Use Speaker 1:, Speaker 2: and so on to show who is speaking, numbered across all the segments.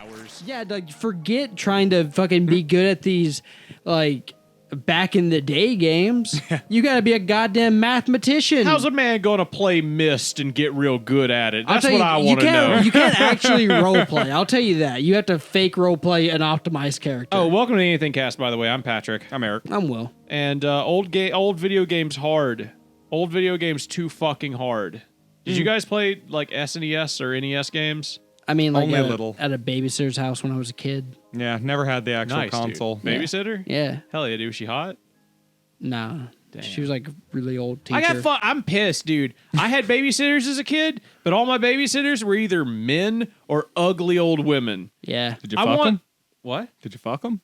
Speaker 1: hours.
Speaker 2: Yeah, like forget trying to fucking be good at these like back in the day games. You got to be a goddamn mathematician.
Speaker 1: How's a man going to play Myst and get real good at it? That's
Speaker 2: what
Speaker 1: I want to know.
Speaker 2: You can't actually role play. I'll tell you that. You have to fake role play an optimized character.
Speaker 1: Oh, welcome to AnythingCast, by the way. I'm Patrick. I'm Eric.
Speaker 2: I'm Will.
Speaker 1: And old video games hard. Old video games too fucking hard. Did you guys play like SNES or NES games?
Speaker 2: I mean, like
Speaker 3: Only a little.
Speaker 2: At a babysitter's house when I was a kid.
Speaker 3: Yeah, never had the actual
Speaker 1: Nice,
Speaker 3: console.
Speaker 1: dude. Babysitter?
Speaker 2: Yeah.
Speaker 1: Hell yeah, dude. Was she hot?
Speaker 2: Nah.
Speaker 1: Damn.
Speaker 2: She was like a really old teacher.
Speaker 1: I got I'm pissed, dude. I had babysitters as a kid, but all my babysitters were either men or ugly old women.
Speaker 2: Yeah.
Speaker 3: Did you fuck them?
Speaker 1: What?
Speaker 3: Did you fuck them?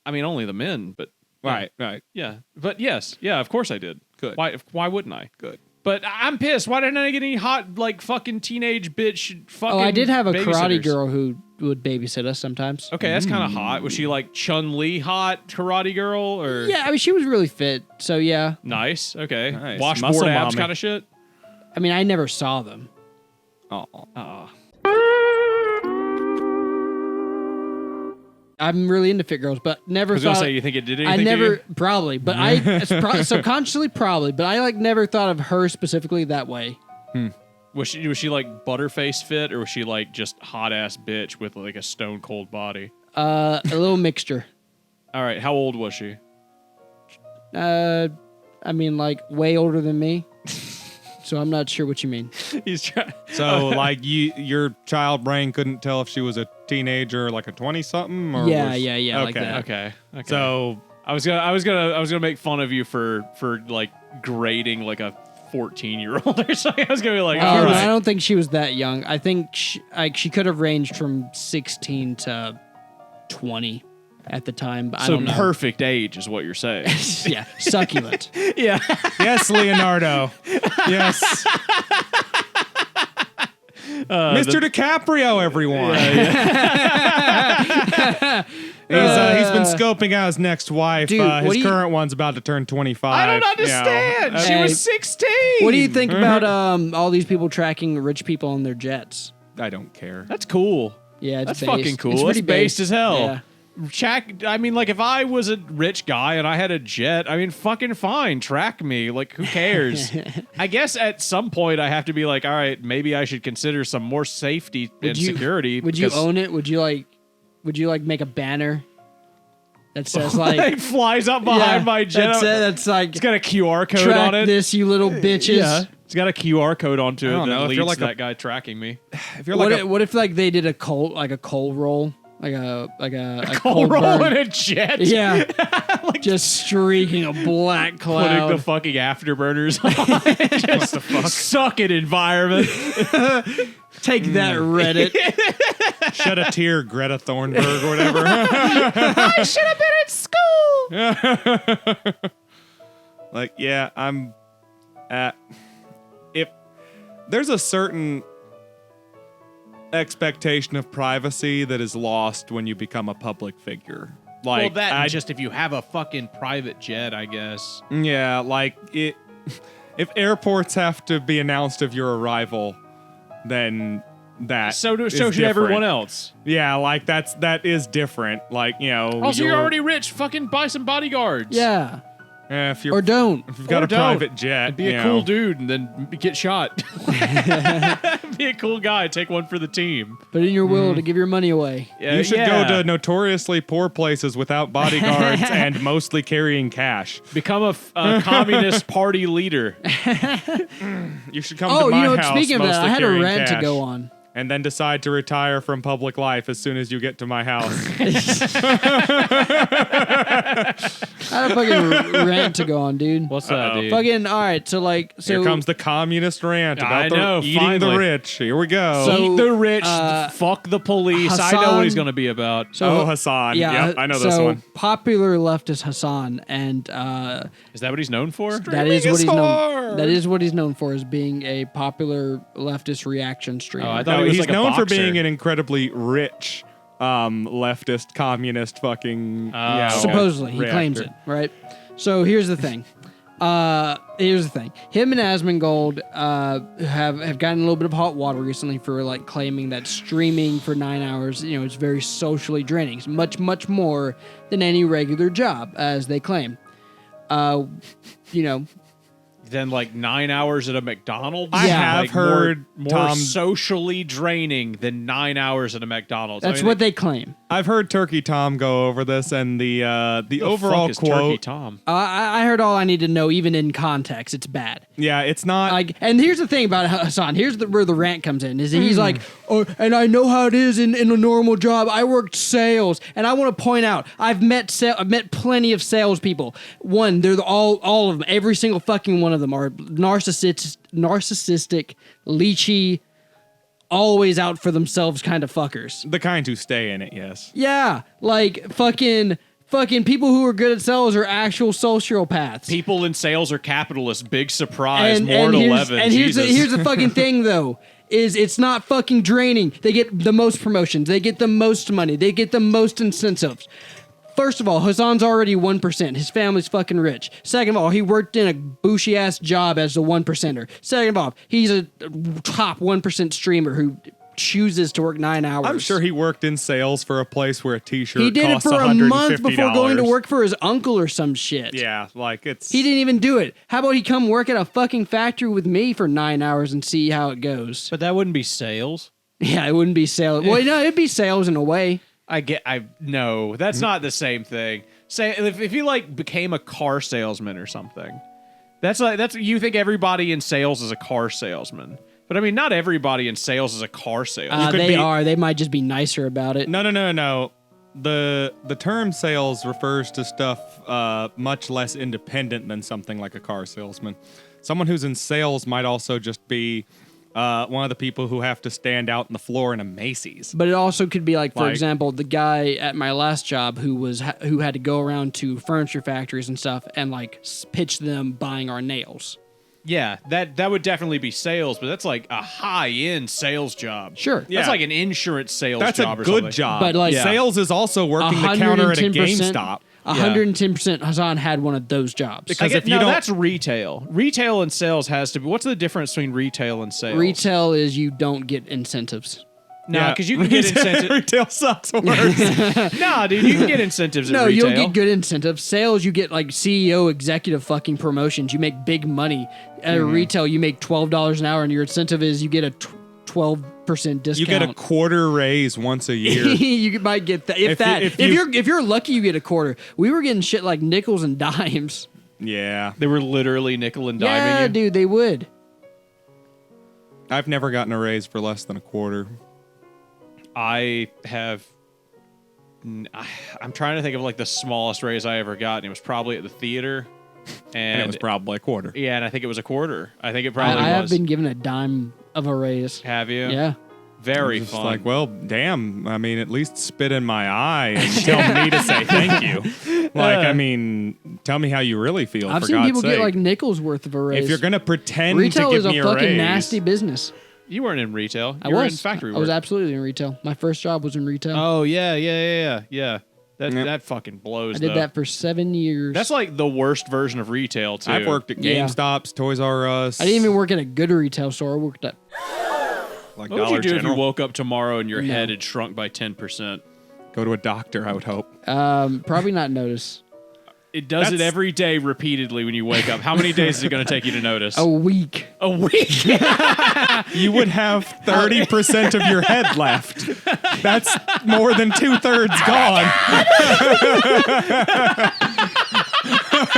Speaker 1: I mean, only the men, but
Speaker 3: Right.
Speaker 1: yeah. But yes, yeah, of course I did.
Speaker 3: Good.
Speaker 1: Why wouldn't I?
Speaker 3: Good.
Speaker 1: But I'm pissed. Why didn't I get any hot, like, fucking teenage bitch fucking
Speaker 2: I did have a karate
Speaker 1: babysitters?
Speaker 2: girl who would babysit us sometimes.
Speaker 1: Okay, that's kind of hot. Was she like Chun-Li hot karate girl or?
Speaker 2: Yeah, I mean, she was really fit, so yeah.
Speaker 1: Nice. Okay.
Speaker 3: Nice.
Speaker 1: Washboard
Speaker 3: Muscle
Speaker 1: abs
Speaker 3: mommy.
Speaker 1: kind of shit.
Speaker 2: I mean, I never saw them.
Speaker 3: Oh.
Speaker 2: I'm really into fit girls, but never
Speaker 1: I was
Speaker 2: thought.
Speaker 1: gonna say, you think it did
Speaker 2: I
Speaker 1: anything
Speaker 2: never
Speaker 1: to you?
Speaker 2: probably, but I subconsciously probably, but I like never thought of her specifically that way.
Speaker 1: Was she like butterface fit, or was she like just hot ass bitch with like a stone cold body?
Speaker 2: A little mixture.
Speaker 1: All right, how old was she?
Speaker 2: I mean, like way older than me. So I'm not sure what you mean.
Speaker 1: He's trying.
Speaker 3: So, like, your child brain couldn't tell if she was a teenager, like a 20-something, or
Speaker 2: Yeah,
Speaker 3: was...
Speaker 2: yeah, like that.
Speaker 1: Okay.
Speaker 3: So,
Speaker 1: I was gonna make fun of you for like grading like a 14-year-old or something. I was gonna be like,
Speaker 2: Oh, no,
Speaker 1: right.
Speaker 2: I don't think she was that young. I think she could have ranged from 16 to 20 at the time. But I
Speaker 1: So
Speaker 2: don't know.
Speaker 1: perfect age is what you're saying.
Speaker 2: Yeah, succulent.
Speaker 1: Yeah.
Speaker 3: yes, Leonardo. Yes. Mr. DiCaprio, everyone. He's been scoping out his next wife.
Speaker 2: Dude, what
Speaker 3: his
Speaker 2: do you-
Speaker 3: current one's about to turn 25.
Speaker 1: I don't understand.
Speaker 3: You know.
Speaker 1: She
Speaker 2: Hey,
Speaker 1: was 16.
Speaker 2: What do you think about all these people tracking rich people on their jets?
Speaker 3: I don't care.
Speaker 1: That's cool.
Speaker 2: Yeah, it's
Speaker 1: That's
Speaker 2: based.
Speaker 1: fucking cool.
Speaker 2: It's
Speaker 1: That's
Speaker 2: pretty
Speaker 1: based as hell.
Speaker 2: Yeah.
Speaker 1: I mean, like, if I was a rich guy and I had a jet, I mean, fucking fine, track me. Like, who cares? I guess at some point I have to be like, all right, maybe I should consider some more safety and security.
Speaker 2: Would you own it? Would you like make a banner that says like
Speaker 1: flies up behind my jet?
Speaker 2: That's like
Speaker 1: It's got a QR code
Speaker 2: track
Speaker 1: on it.
Speaker 2: this, you little bitches.
Speaker 1: Yeah, it's got a QR code onto it
Speaker 3: I don't
Speaker 1: that
Speaker 3: know, if
Speaker 1: leads
Speaker 3: you're like
Speaker 1: to
Speaker 3: a-
Speaker 1: that guy tracking me.
Speaker 3: If you're like
Speaker 2: What if like they did a coal roll, like a
Speaker 1: Coal roll
Speaker 2: burn.
Speaker 1: in a jet.
Speaker 2: Yeah, just streaking a black cloud.
Speaker 1: Putting the fucking afterburners on. Just the fuck? Suck it, environment.
Speaker 2: Take that, Reddit.
Speaker 3: shed a tear, Greta Thunberg or whatever.
Speaker 1: I should have been at school.
Speaker 3: Like, yeah, I'm at... If there's a certain expectation of privacy that is lost when you become a public figure. Like,
Speaker 1: just if you have a fucking private jet, I guess.
Speaker 3: yeah, like, it... If airports have to be announced of your arrival, then that
Speaker 1: So
Speaker 3: is
Speaker 1: should
Speaker 3: different.
Speaker 1: everyone else.
Speaker 3: Yeah, like, that is different. Like, you know...
Speaker 1: Also, you're already rich. Fucking buy some bodyguards.
Speaker 2: Yeah,
Speaker 3: if you're
Speaker 2: or don't.
Speaker 3: If you've got
Speaker 1: Or
Speaker 3: a
Speaker 1: don't.
Speaker 3: private jet,
Speaker 1: Be
Speaker 3: you
Speaker 1: a
Speaker 3: know.
Speaker 1: cool dude and then get shot. Be a cool guy. Take one for the team.
Speaker 2: Put in your will to give your money away.
Speaker 1: Yeah,
Speaker 3: You should
Speaker 1: yeah.
Speaker 3: go to notoriously poor places without bodyguards and mostly carrying cash.
Speaker 1: Become a communist party leader.
Speaker 3: You should come
Speaker 2: Oh,
Speaker 3: to my
Speaker 2: you know,
Speaker 3: house
Speaker 2: speaking of that,
Speaker 3: mostly
Speaker 2: I had a
Speaker 3: carrying
Speaker 2: rant to
Speaker 3: cash,
Speaker 2: go on.
Speaker 3: and then decide to retire from public life as soon as you get to my house.
Speaker 2: I had a fucking rant to go on, dude.
Speaker 1: What's that, dude?
Speaker 2: Fucking all right. So like, so
Speaker 3: Here comes the communist rant about
Speaker 1: I know,
Speaker 3: eating
Speaker 1: finally.
Speaker 3: the rich. Here we go.
Speaker 2: So-
Speaker 1: Eat the rich,
Speaker 2: uh,
Speaker 1: fuck the police. I know what he's
Speaker 2: Hassan-
Speaker 1: going to be about.
Speaker 2: so
Speaker 3: Hassan.
Speaker 2: yeah,
Speaker 3: Yep, I know this
Speaker 2: so
Speaker 3: one.
Speaker 2: popular leftist Hassan, and
Speaker 1: Is that what he's known for?
Speaker 2: that is what
Speaker 3: is
Speaker 2: he's known.
Speaker 3: hard.
Speaker 2: That is what he's known for, as being a popular leftist reaction streamer.
Speaker 1: Oh, I thought
Speaker 3: No,
Speaker 1: he was
Speaker 3: he's
Speaker 1: like a
Speaker 3: known for
Speaker 1: boxer.
Speaker 3: being an incredibly rich leftist, communist fucking...
Speaker 1: Oh.
Speaker 2: Supposedly, he claims
Speaker 3: reactor.
Speaker 2: it, right? So here's the thing. Here's the thing. Him and Asmongold have gotten a little bit of hot water recently for like claiming that streaming for 9 hours, is very socially draining. It's much, much more than any regular job, as they claim.
Speaker 1: Then like 9 hours at a McDonald's.
Speaker 3: I have
Speaker 1: Like,
Speaker 3: heard
Speaker 1: more
Speaker 3: Tom.
Speaker 1: socially draining than 9 hours at a McDonald's.
Speaker 2: That's what they claim.
Speaker 3: I've heard Turkey Tom go over this, and the
Speaker 1: the
Speaker 3: overall
Speaker 1: fuck is Turkey
Speaker 3: quote.
Speaker 1: Tom.
Speaker 2: I heard all I need to know, even in context. It's bad.
Speaker 3: Yeah, it's not.
Speaker 2: Like, and here's the thing about Hassan. Here's where the rant comes in. Is that he's like, oh, and I know how it is in a normal job. I worked sales, and I want to point out, I've met plenty of salespeople. One, they're all of them. Every single fucking one of them are narcissistic, leechy, always out for themselves kind of fuckers.
Speaker 3: The kind who stay in it, yes.
Speaker 2: Yeah, like fucking people who are good at sales are actual sociopaths.
Speaker 1: People in sales are capitalists. Big surprise.
Speaker 2: And
Speaker 1: More than 11.
Speaker 2: And here's
Speaker 1: Jesus.
Speaker 2: the fucking thing, though, is it's not fucking draining. They get the most promotions. They get the most money. They get the most incentives. First of all, Hassan's already 1%. His family's fucking rich. Second of all, he worked in a bushy-ass job as a 1%er. Second of all, he's a top 1% streamer who chooses to work 9 hours.
Speaker 3: I'm sure he worked in sales for a place where a t-shirt
Speaker 2: He did it
Speaker 3: costs
Speaker 2: for a month before
Speaker 3: $150.
Speaker 2: going to work for his uncle or some shit.
Speaker 3: Yeah, like it's...
Speaker 2: He didn't even do it. How about he come work at a fucking factory with me for 9 hours and see how it goes?
Speaker 1: But that wouldn't be sales.
Speaker 2: Yeah, it wouldn't be sales. Well, no, it'd be sales in a way.
Speaker 1: No, that's not the same thing. Say if you like became a car salesman or something. That's you think everybody in sales is a car salesman. But I mean, not everybody in sales is a car salesman.
Speaker 2: They are. They might just be nicer about it.
Speaker 3: No. The term sales refers to stuff much less independent than something like a car salesman. Someone who's in sales might also just be one of the people who have to stand out on the floor in a Macy's.
Speaker 2: But it also could be like, for example, the guy at my last job who had to go around to furniture factories and stuff and like pitch them buying our nails.
Speaker 1: Yeah, that would definitely be sales, but that's like a high-end sales job.
Speaker 2: Sure.
Speaker 1: That's
Speaker 3: Yeah.
Speaker 1: like an insurance sales
Speaker 3: That's
Speaker 1: job
Speaker 3: a
Speaker 1: or
Speaker 3: good
Speaker 1: something.
Speaker 3: job.
Speaker 2: But, like,
Speaker 3: sales is also working the counter at a
Speaker 2: 110%.
Speaker 3: GameStop.
Speaker 2: 110% Hassan had one of those jobs.
Speaker 3: Because if you
Speaker 1: no,
Speaker 3: don't-
Speaker 1: that's retail. Retail and sales has to be. What's the difference between retail and sales?
Speaker 2: Retail is you don't get incentives.
Speaker 1: Nah, because you can get incentives.
Speaker 3: Retail sucks worse.
Speaker 1: Nah, dude, you can get incentives
Speaker 2: No,
Speaker 1: in retail.
Speaker 2: you'll get good incentives. Sales, you get like CEO executive fucking promotions. You make big money. At retail, you make $12 an hour, and your incentive is you get a 12% discount.
Speaker 3: You get a quarter raise once a year.
Speaker 2: You might get that. If you're lucky, you get a quarter. We were getting shit like nickels and dimes.
Speaker 3: Yeah.
Speaker 1: They were literally nickel and diming
Speaker 2: Yeah,
Speaker 1: you.
Speaker 2: dude, they would.
Speaker 3: I've never gotten a raise for less than a quarter.
Speaker 1: I have. I'm trying to think of like the smallest raise I ever got, and it was probably at the theater.
Speaker 3: And it was probably a quarter.
Speaker 1: Yeah, and I think it was a quarter. I think it probably
Speaker 2: I have
Speaker 1: was.
Speaker 2: been given a dime of a raise.
Speaker 1: Have you?
Speaker 2: Yeah.
Speaker 1: Very
Speaker 3: Just
Speaker 1: fun.
Speaker 3: like, well, damn. I mean, at least spit in my eye and tell me to say thank you. Like, I mean, tell me how you really feel.
Speaker 2: I've
Speaker 3: for
Speaker 2: seen
Speaker 3: God's
Speaker 2: people
Speaker 3: sake.
Speaker 2: get like nickels worth of a raise.
Speaker 3: If you're gonna pretend
Speaker 2: Retail
Speaker 3: to
Speaker 2: is
Speaker 3: give
Speaker 2: a
Speaker 3: me a
Speaker 2: fucking
Speaker 3: raise,
Speaker 2: nasty business.
Speaker 1: You weren't in retail.
Speaker 2: I
Speaker 1: You were
Speaker 2: was
Speaker 1: in factory work.
Speaker 2: I was absolutely in retail. My first job was in retail.
Speaker 1: Oh yeah. That
Speaker 3: Yep.
Speaker 1: that fucking blows.
Speaker 2: I did
Speaker 1: though.
Speaker 2: that for 7 years.
Speaker 1: That's like the worst version of retail too.
Speaker 3: I've worked at
Speaker 2: Yeah.
Speaker 3: GameStops, Toys R Us.
Speaker 2: I didn't even work at a good retail store. I worked at
Speaker 3: like
Speaker 1: What would
Speaker 3: Dollar
Speaker 1: you do if
Speaker 3: General.
Speaker 1: you woke up tomorrow and your
Speaker 2: No.
Speaker 1: head had shrunk by 10%?
Speaker 3: Go to a doctor, I would hope.
Speaker 2: probably not notice.
Speaker 1: It does it
Speaker 3: That's-
Speaker 1: every day repeatedly when you wake up. How many days is it going to take you to notice?
Speaker 2: A week.
Speaker 1: A week.
Speaker 3: You would have 30% of your head left. That's more than 2/3 gone.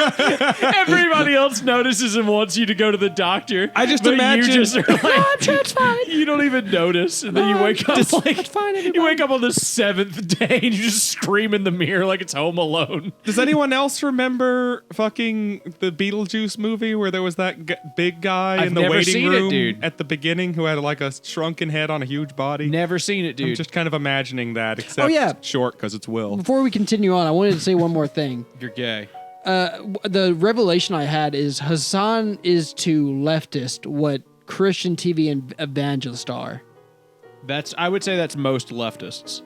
Speaker 1: Everybody else notices and wants you to go to the doctor.
Speaker 3: I just
Speaker 1: but
Speaker 3: imagine-
Speaker 1: you just are like,
Speaker 2: I'm sure it's fine.
Speaker 1: you don't even notice, and then you wake up like
Speaker 2: It's fine,
Speaker 1: you
Speaker 2: everybody.
Speaker 1: wake up on the 7th day and you just scream in the mirror like it's Home Alone.
Speaker 3: Does anyone else remember fucking the Beetlejuice movie where there was that big guy
Speaker 1: I've
Speaker 3: in the
Speaker 1: never
Speaker 3: waiting
Speaker 1: seen it,
Speaker 3: room
Speaker 1: dude.
Speaker 3: at the beginning who had like a shrunken head on a huge body?
Speaker 1: Never seen it,
Speaker 3: I'm
Speaker 1: dude.
Speaker 3: just kind of imagining that, except
Speaker 2: yeah.
Speaker 3: short because it's Will.
Speaker 2: Before we continue on, I wanted to say one more thing.
Speaker 1: You're gay.
Speaker 2: The revelation I had is Hassan is to leftist what Christian TV and evangelists are.
Speaker 1: I would say that's most leftists.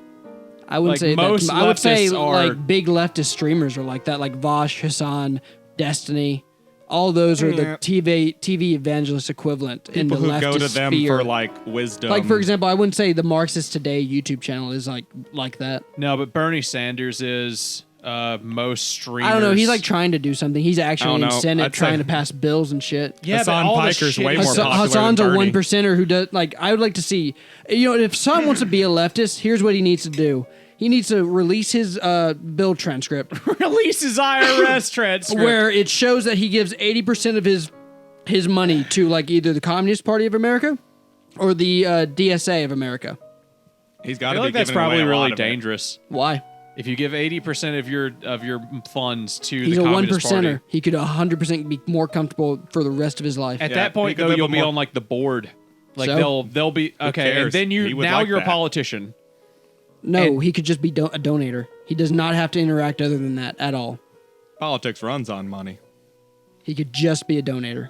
Speaker 2: I wouldn't
Speaker 1: Like,
Speaker 2: say
Speaker 1: most
Speaker 2: that. I would say
Speaker 1: leftists are-
Speaker 2: like big leftist streamers are like that, like Vosh, Hassan, Destiny. All those are the TV evangelist equivalent in the
Speaker 3: People who
Speaker 2: leftist
Speaker 3: go to them
Speaker 2: sphere.
Speaker 3: for like wisdom.
Speaker 2: Like, for example, I wouldn't say the Marxist Today YouTube channel is like that.
Speaker 1: No, but Bernie Sanders is most streamers.
Speaker 2: I don't know. He's like trying to do something. He's actually in
Speaker 3: know.
Speaker 2: Senate
Speaker 3: I'd
Speaker 2: trying
Speaker 3: say-
Speaker 2: to pass bills and shit.
Speaker 1: Yeah, but
Speaker 3: Hassan
Speaker 1: all the
Speaker 3: Piker's
Speaker 1: shit
Speaker 3: way
Speaker 1: he's-
Speaker 3: more popular
Speaker 2: Hassan's
Speaker 3: than
Speaker 2: a
Speaker 3: Bernie.
Speaker 2: one percenter who does like. I would like to see. If Hassan wants to be a leftist, here's what he needs to do. He needs to release his bill transcript
Speaker 1: Release his IRS transcript.
Speaker 2: where it shows that he gives 80% of his money to like either the Communist Party of America or the DSA of America.
Speaker 3: He's
Speaker 1: I
Speaker 3: got to
Speaker 1: feel
Speaker 3: be
Speaker 1: like that's
Speaker 3: giving away
Speaker 1: probably
Speaker 3: a lot
Speaker 1: really
Speaker 3: of it.
Speaker 1: dangerous.
Speaker 2: Why?
Speaker 1: If you give 80% of your funds to
Speaker 2: He's
Speaker 1: the
Speaker 2: a one
Speaker 1: Communist Party,
Speaker 2: percenter. He could 100% be more comfortable for the rest of his life.
Speaker 1: at
Speaker 3: Yeah,
Speaker 1: that
Speaker 3: he
Speaker 1: point
Speaker 3: could
Speaker 1: though,
Speaker 3: live
Speaker 1: you'll
Speaker 3: a
Speaker 1: be
Speaker 3: more-
Speaker 1: on like the board. Like
Speaker 2: So?
Speaker 1: they'll be okay, and
Speaker 3: cares?
Speaker 1: then
Speaker 3: He would
Speaker 1: now
Speaker 3: like
Speaker 1: you're a
Speaker 3: that.
Speaker 1: politician.
Speaker 2: No,
Speaker 1: And-
Speaker 2: he could just be a donator. He does not have to interact other than that at all.
Speaker 3: Politics runs on money.
Speaker 2: He could just be a donator.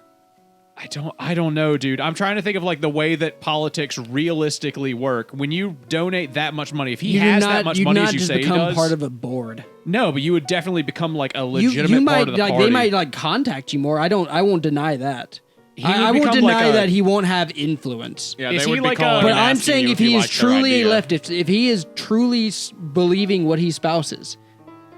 Speaker 1: I don't know, dude. I'm trying to think of like the way that politics realistically work. When you donate that much money, if he
Speaker 2: You
Speaker 1: has
Speaker 2: do not,
Speaker 1: that much
Speaker 2: you
Speaker 1: money
Speaker 2: not
Speaker 1: as you
Speaker 2: just
Speaker 1: say he
Speaker 2: become
Speaker 1: does,
Speaker 2: part of a board.
Speaker 1: no, but you would definitely become like a
Speaker 2: You,
Speaker 1: legitimate
Speaker 2: you might
Speaker 1: part of the
Speaker 2: like
Speaker 1: party.
Speaker 2: they might like contact you more. I won't deny that.
Speaker 1: He
Speaker 2: I
Speaker 1: would
Speaker 2: won't
Speaker 1: become like
Speaker 2: deny
Speaker 1: a-
Speaker 2: that he won't have influence.
Speaker 3: Yeah,
Speaker 1: Is
Speaker 3: they
Speaker 1: he
Speaker 3: would be
Speaker 1: like a-
Speaker 3: calling
Speaker 2: But
Speaker 3: and
Speaker 2: I'm
Speaker 3: asking
Speaker 2: saying
Speaker 3: you
Speaker 2: if he
Speaker 3: you
Speaker 2: is
Speaker 3: liked their
Speaker 2: truly a
Speaker 3: idea.
Speaker 2: leftist, if he is truly believing what he spouses,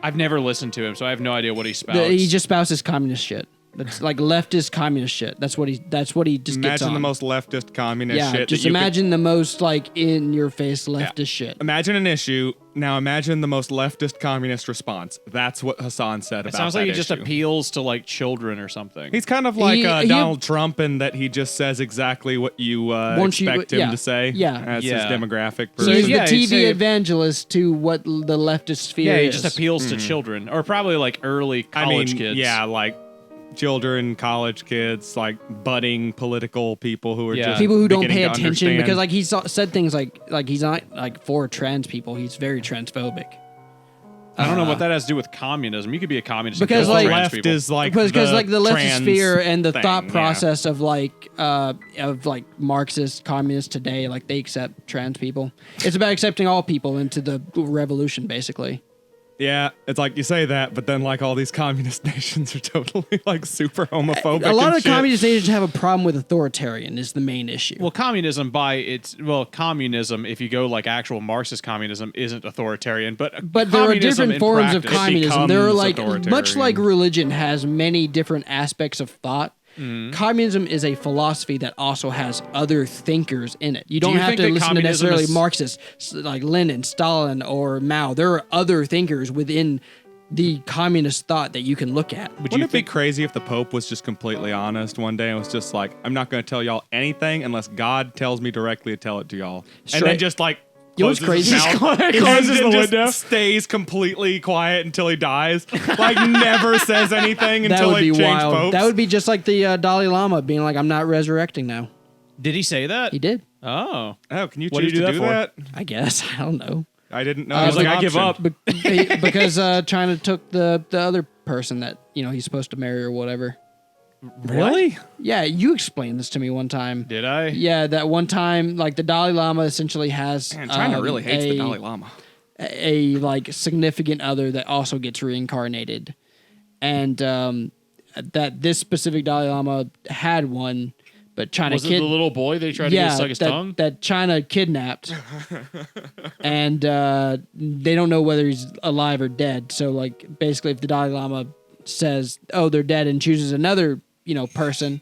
Speaker 1: I've never listened to him, so I have no idea what he spouts.
Speaker 2: he just spouses communist shit. That's like leftist communist shit. That's what he just gets
Speaker 3: Imagine
Speaker 2: on.
Speaker 3: the most leftist communist
Speaker 2: yeah,
Speaker 3: shit.
Speaker 2: just
Speaker 3: that you could-
Speaker 2: imagine the most like in your face leftist shit.
Speaker 3: Imagine an issue. Now imagine the most leftist communist response. That's what Hassan said
Speaker 1: it
Speaker 3: about
Speaker 1: sounds
Speaker 3: that
Speaker 1: like he just
Speaker 3: issue.
Speaker 1: appeals to like children or something.
Speaker 3: He's kind of like
Speaker 2: He-
Speaker 3: Donald Trump in that he just says exactly what you
Speaker 2: Once you-
Speaker 3: expect him
Speaker 2: yeah,
Speaker 3: to say.
Speaker 2: yeah.
Speaker 3: That's
Speaker 1: Yeah.
Speaker 3: his demographic.
Speaker 2: So
Speaker 3: person.
Speaker 2: he's
Speaker 1: yeah,
Speaker 2: the
Speaker 1: he'd
Speaker 2: TV
Speaker 1: say-
Speaker 2: evangelist to what the leftist sphere
Speaker 1: yeah, he
Speaker 2: is.
Speaker 1: just appeals to children, or probably like early college kids.
Speaker 3: Yeah, like children, college kids, like budding political people who are
Speaker 1: Yeah.
Speaker 3: just
Speaker 2: People who don't
Speaker 3: beginning
Speaker 2: pay
Speaker 3: to
Speaker 2: attention
Speaker 3: understand.
Speaker 2: because like he said things like he's not like for trans people. He's very transphobic.
Speaker 1: I don't know what that has to do with communism. You could be a communist and
Speaker 2: Because,
Speaker 1: kill
Speaker 2: like-
Speaker 1: trans
Speaker 3: left
Speaker 1: people.
Speaker 3: is like
Speaker 2: Because like the leftist
Speaker 3: trans
Speaker 2: sphere and the
Speaker 3: thing,
Speaker 2: thought
Speaker 3: yeah.
Speaker 2: process of like Marxist communists today, like they accept trans people. It's about accepting all people into the revolution, basically.
Speaker 3: Yeah, it's like you say that, but then like all these communist nations are totally like super homophobic.
Speaker 2: A lot
Speaker 3: and
Speaker 2: of
Speaker 3: shit.
Speaker 2: communist nations have a problem with authoritarian is the main issue.
Speaker 1: Well, communism communism, if you go like actual Marxist communism, isn't authoritarian, but
Speaker 2: there are
Speaker 1: communism
Speaker 2: different
Speaker 1: in
Speaker 2: forms of
Speaker 1: practice-
Speaker 2: communism. There are
Speaker 3: becomes
Speaker 2: like much
Speaker 3: authoritarian.
Speaker 2: like religion has many different aspects of thought.
Speaker 1: Mm-hmm.
Speaker 2: Communism is a philosophy that also has other thinkers in it. You don't
Speaker 1: you
Speaker 2: have
Speaker 1: think
Speaker 2: to
Speaker 1: that
Speaker 2: listen to
Speaker 1: communism
Speaker 2: necessarily
Speaker 1: is-
Speaker 2: Marxists like Lenin, Stalin, or Mao. There are other thinkers within the communist thought that you can look at.
Speaker 3: Wouldn't it be crazy if the Pope was just completely honest one day and was just like, I'm not going to tell y'all anything unless God tells me directly to tell it to y'all. And
Speaker 2: Straight-
Speaker 3: then just like
Speaker 2: You know what's
Speaker 3: closes his
Speaker 2: crazy?
Speaker 3: mouth,
Speaker 1: Closes
Speaker 3: and
Speaker 1: the
Speaker 3: just
Speaker 1: window.
Speaker 3: stays completely quiet until he dies. Like never says anything
Speaker 2: That
Speaker 3: until
Speaker 2: would
Speaker 3: they
Speaker 2: be
Speaker 3: change
Speaker 2: wild.
Speaker 3: popes.
Speaker 2: That would be just like the Dalai Lama being like, "I'm not resurrecting now."
Speaker 1: Did he say that?
Speaker 2: He did,
Speaker 1: Oh,
Speaker 3: Oh, can you
Speaker 1: What do
Speaker 3: choose
Speaker 1: you
Speaker 3: to
Speaker 1: do
Speaker 3: do
Speaker 1: that
Speaker 3: that?
Speaker 2: I guess. I don't know.
Speaker 3: I didn't know.
Speaker 2: I
Speaker 3: it
Speaker 2: was
Speaker 3: was
Speaker 2: like,
Speaker 3: an
Speaker 1: I give
Speaker 3: option.
Speaker 1: up.
Speaker 2: Because China took the other person that he's supposed to marry or whatever.
Speaker 3: Really?
Speaker 2: Yeah, you explained this to me one time.
Speaker 1: did I?
Speaker 2: Yeah, that one time, like the Dalai Lama essentially has
Speaker 3: Man, China really hates the Dalai Lama.
Speaker 2: a like significant other that also gets reincarnated, and that this specific Dalai Lama had one, but China
Speaker 1: Was it the little boy they tried to get to suck his tongue?
Speaker 2: that China kidnapped, and they don't know whether he's alive or dead. So like basically, if the Dalai Lama says, "Oh, they're dead," and chooses another person,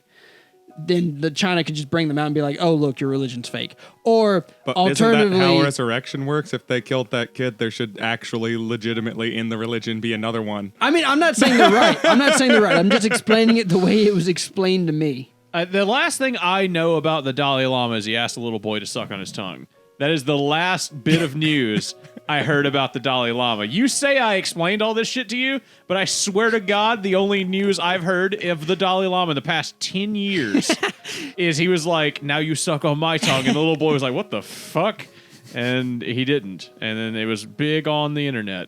Speaker 2: then the China could just bring them out and be like, "Oh, look, your religion's fake." Or
Speaker 3: But
Speaker 2: alternatively,
Speaker 3: isn't that how resurrection works? If they killed that kid, there should actually legitimately in the religion be another one.
Speaker 2: I mean, I'm not saying they're right. I'm just explaining it the way it was explained to me.
Speaker 1: The last thing I know about the Dalai Lama is he asked a little boy to suck on his tongue. That is the last bit of news I heard about the Dalai Lama. You say I explained all this shit to you, but I swear to God, the only news I've heard of the Dalai Lama in the past 10 years is he was like, now you suck on my tongue. And the little boy was like, what the fuck? And he didn't. And then it was big on the internet.